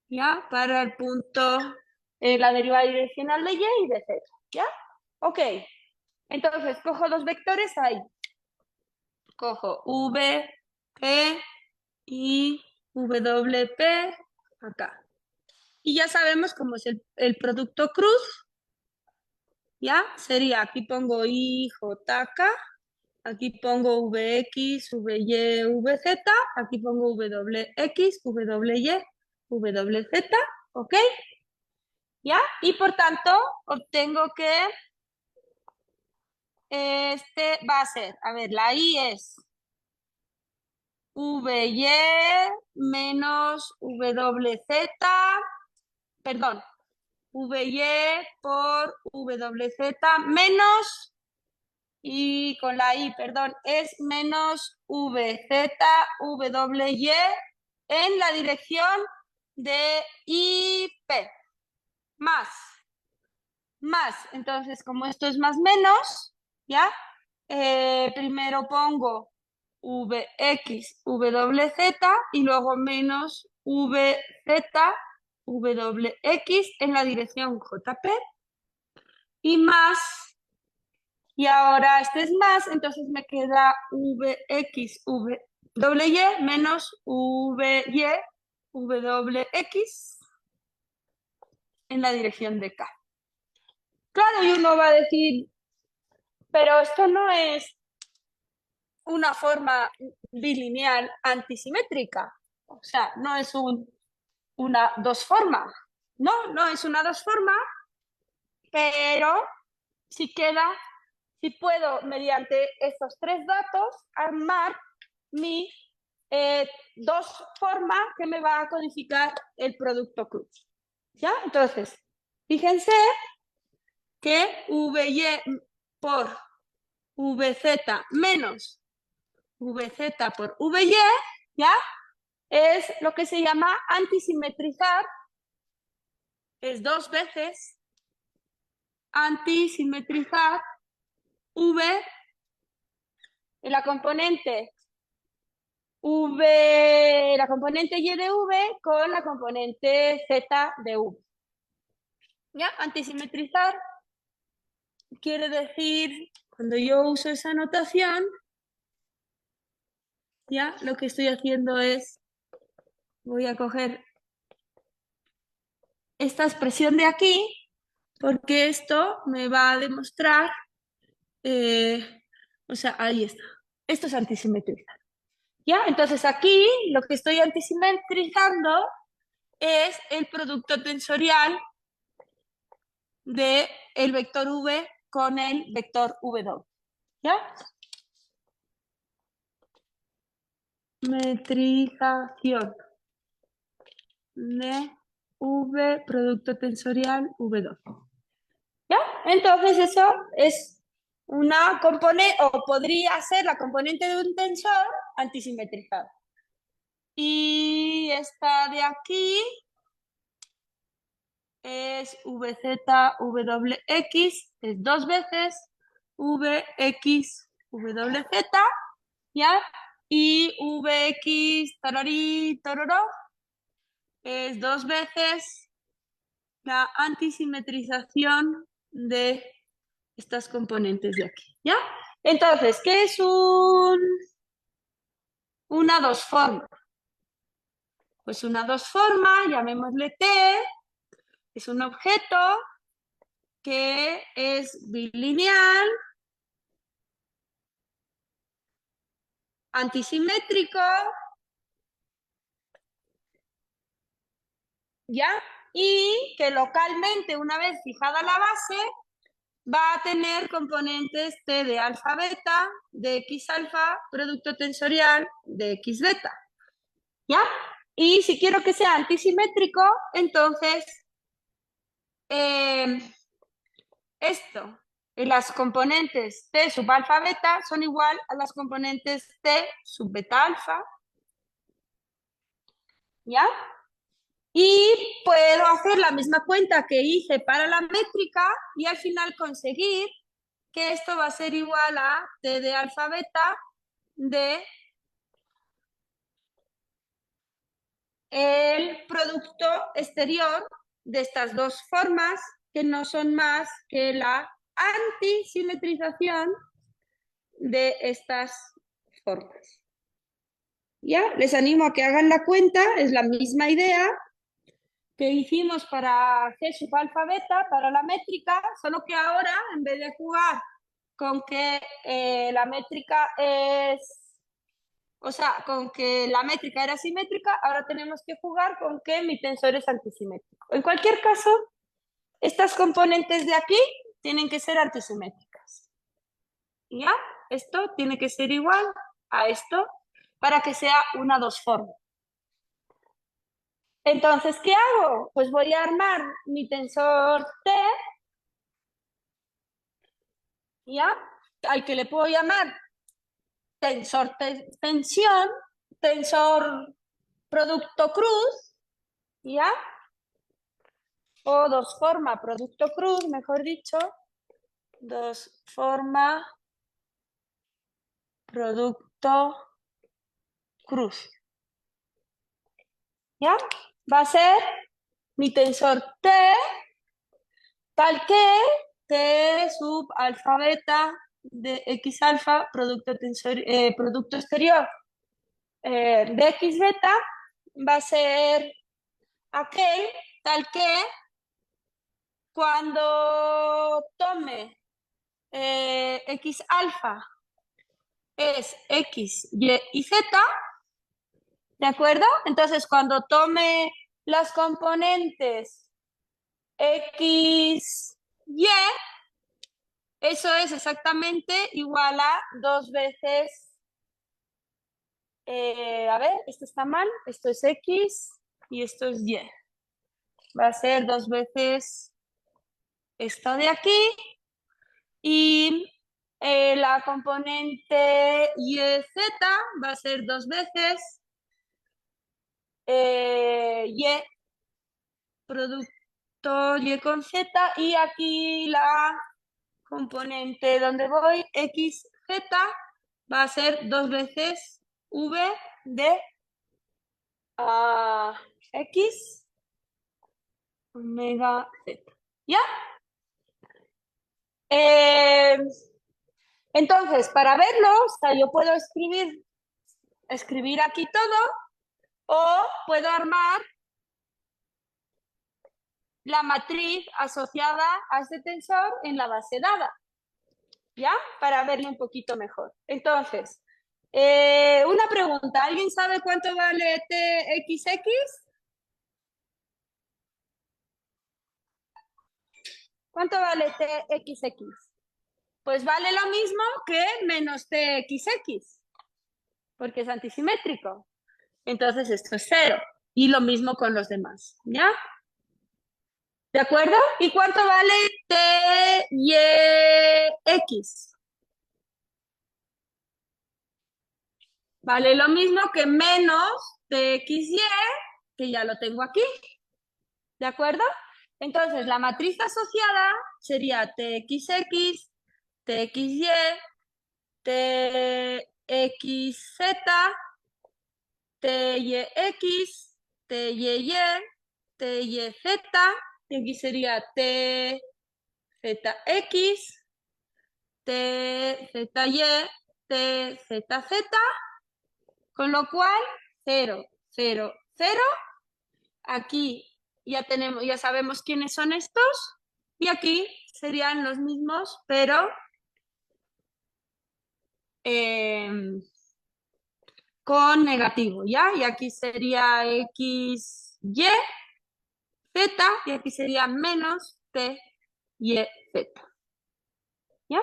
¿ya? Para el punto, la derivada direccional de Y y de Z, ¿ya? Ok, entonces cojo los vectores ahí. Cojo V, P y WP acá. Y ya sabemos cómo es el producto cruz, ¿ya? Sería, aquí pongo IJK, aquí pongo VX, VY, VZ, aquí pongo WX, WY, WZ, ¿ok? ¿Ya? Y por tanto, obtengo que este va a ser, a ver, la I es VY menos WZ, perdón, VY por WZ menos, y con la I, perdón, es menos VZ, WY en la dirección de IP, más, entonces como esto es más menos, ¿ya? Primero pongo VX, WZ y luego menos VZ Wx en la dirección JP y más, y ahora este es más, entonces me queda Vx, Wy menos Vy, Wx en la dirección de K. Claro, y uno va a decir, pero esto no es una forma bilineal antisimétrica, o sea, no es una dos forma, no es una dos forma, pero si puedo mediante estos tres datos armar mi dos forma que me va a codificar el producto cruz. ¿Ya? Entonces, fíjense que Vy por Vz menos Vz por Vy, ¿ya? Es lo que se llama antisimetrizar, es dos veces antisimetrizar V en la componente la componente y de v con la componente z de v. ¿Ya? Antisimetrizar quiere decir, cuando yo uso esa notación, ya lo que estoy haciendo es, voy a coger esta expresión de aquí, porque esto me va a demostrar, o sea, ahí está. Esto es antisimetrizar. ¿Ya? Entonces aquí lo que estoy antisimetrizando es el producto tensorial del vector v con el vector w. ¿Ya? Metrización de v producto tensorial v2. ¿Ya? Entonces eso es una componente, o podría ser la componente de un tensor antisimetrizado. Y esta de aquí es VZ, es dos veces Vx, WZ, ¿ya? Y Vx, tararí, tororó, es dos veces la antisimetrización de estas componentes de aquí, ¿ya? Entonces, ¿qué es una dos forma? Pues una dos forma, llamémosle T, es un objeto que es bilineal, antisimétrico, ¿ya? Y que localmente, una vez fijada la base, va a tener componentes T de alfa beta, de X alfa, producto tensorial de X beta, ¿ya? Y si quiero que sea antisimétrico, entonces esto, las componentes T sub alfa beta son igual a las componentes T sub beta alfa, ¿ya? Y puedo hacer la misma cuenta que hice para la métrica y al final conseguir que esto va a ser igual a T de alfa beta de el producto exterior de estas dos formas, que no son más que la antisimetrización de estas formas. ¿Ya? Les animo a que hagan la cuenta, es la misma idea que hicimos para G sub alfa beta, para la métrica, solo que ahora, en vez de jugar con que la métrica es, o sea, con que la métrica era simétrica, ahora tenemos que jugar con que mi tensor es antisimétrico. En cualquier caso, estas componentes de aquí tienen que ser antisimétricas. ¿Ya? Esto tiene que ser igual a esto para que sea una dos forma. Entonces, ¿qué hago? Pues voy a armar mi tensor T, ¿ya? Al que le puedo llamar tensor tensión, tensor producto cruz, ¿ya? O dos forma producto cruz, mejor dicho, dos forma producto cruz. ¿Ya? Va a ser mi tensor T, tal que T sub alfa beta de X alfa, producto exterior de X beta, va a ser aquel tal que cuando tome X alfa es X, Y y Z, ¿de acuerdo? Entonces, cuando tome las componentes X, Y, eso es exactamente igual a 2 veces, a ver, esto está mal, esto es X y esto es Y. Va a ser 2 veces esto de aquí y la componente YZ va a ser 2 veces Y, producto Y con Z, y aquí la componente donde voy, XZ, va a ser 2 veces V de X omega Z. ¿Ya? Entonces, para verlo, o sea, yo puedo escribir aquí todo, o puedo armar la matriz asociada a este tensor en la base dada, ¿ya? Para verlo un poquito mejor. Entonces, una pregunta, ¿alguien sabe cuánto vale TXX? ¿Cuánto vale TXX? Pues vale lo mismo que menos TXX, porque es antisimétrico. Entonces esto es 0. Y lo mismo con los demás, ¿ya? ¿De acuerdo? ¿Y cuánto vale TYX? Vale lo mismo que menos TXY, que ya lo tengo aquí. ¿De acuerdo? Entonces, la matriz asociada sería TXX, TXY, TXZ, TYX, TYY, TYZ, y aquí sería TZX, TZY, TZZ, con lo cual 0, 0, 0. Aquí ya sabemos quiénes son estos, y aquí serían los mismos, pero con negativo, ¿ya? Y aquí sería X, Y, Z, y aquí sería menos T, Y, Z. ¿Ya?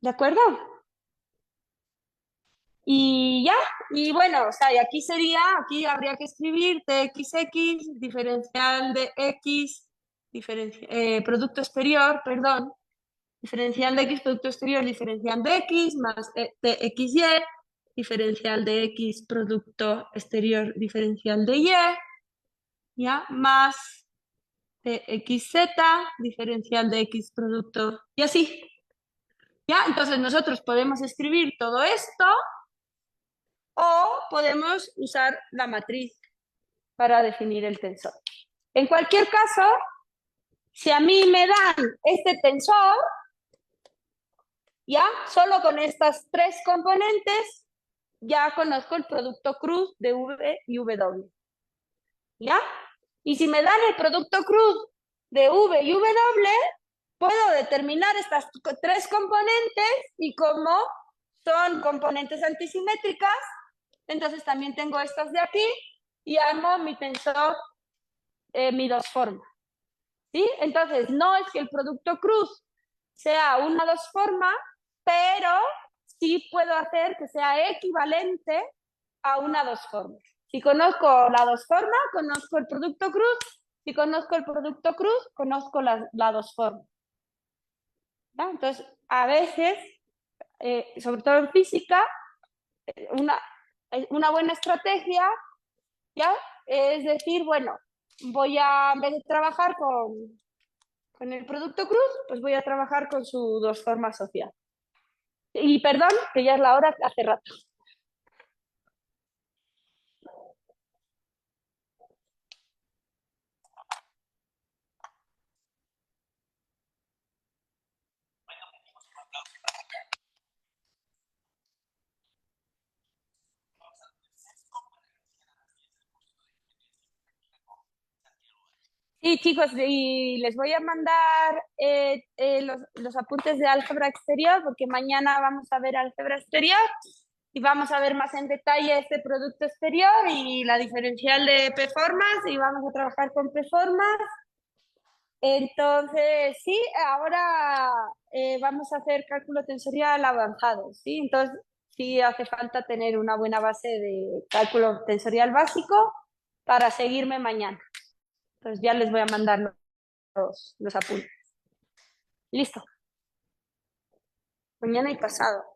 ¿De acuerdo? Y ya, y bueno, o sea, y aquí habría que escribir TXX, diferencial de X, producto exterior, perdón, diferencial de X, producto exterior, diferencial de X, más TXY, diferencial de X, producto exterior, diferencial de Y, ¿ya? Más TXZ, diferencial de X, producto, y así. ¿Ya? Entonces nosotros podemos escribir todo esto, o podemos usar la matriz para definir el tensor. En cualquier caso, si a mí me dan este tensor, ya solo con estas 3 componentes, ya conozco el producto cruz de V y W. ¿Ya? Y si me dan el producto cruz de V y W, puedo determinar estas 3 componentes, y como son componentes antisimétricas, entonces también tengo estas de aquí y armo mi tensor, mi 2 forma. ¿Sí? Entonces, no es que el producto cruz sea una 2 forma, pero sí puedo hacer que sea equivalente a una 2 forma. Si conozco la 2 forma, conozco el producto cruz. Si conozco el producto cruz, conozco la 2 forma. ¿Ya? Entonces, a veces, sobre todo en física, una buena estrategia, ¿ya? Es decir, bueno, en vez de trabajar con el producto cruz, pues voy a trabajar con su 2 forma social. Y perdón, que ya es la hora hace rato. Sí, chicos, y les voy a mandar los apuntes de álgebra exterior, porque mañana vamos a ver álgebra exterior y vamos a ver más en detalle este producto exterior y la diferencial de performance y vamos a trabajar con performance. Entonces, sí, ahora vamos a hacer cálculo tensorial avanzado, ¿sí? Entonces, sí hace falta tener una buena base de cálculo tensorial básico para seguirme mañana. Entonces, ya les voy a mandar los apuntes. Listo. Mañana y pasado.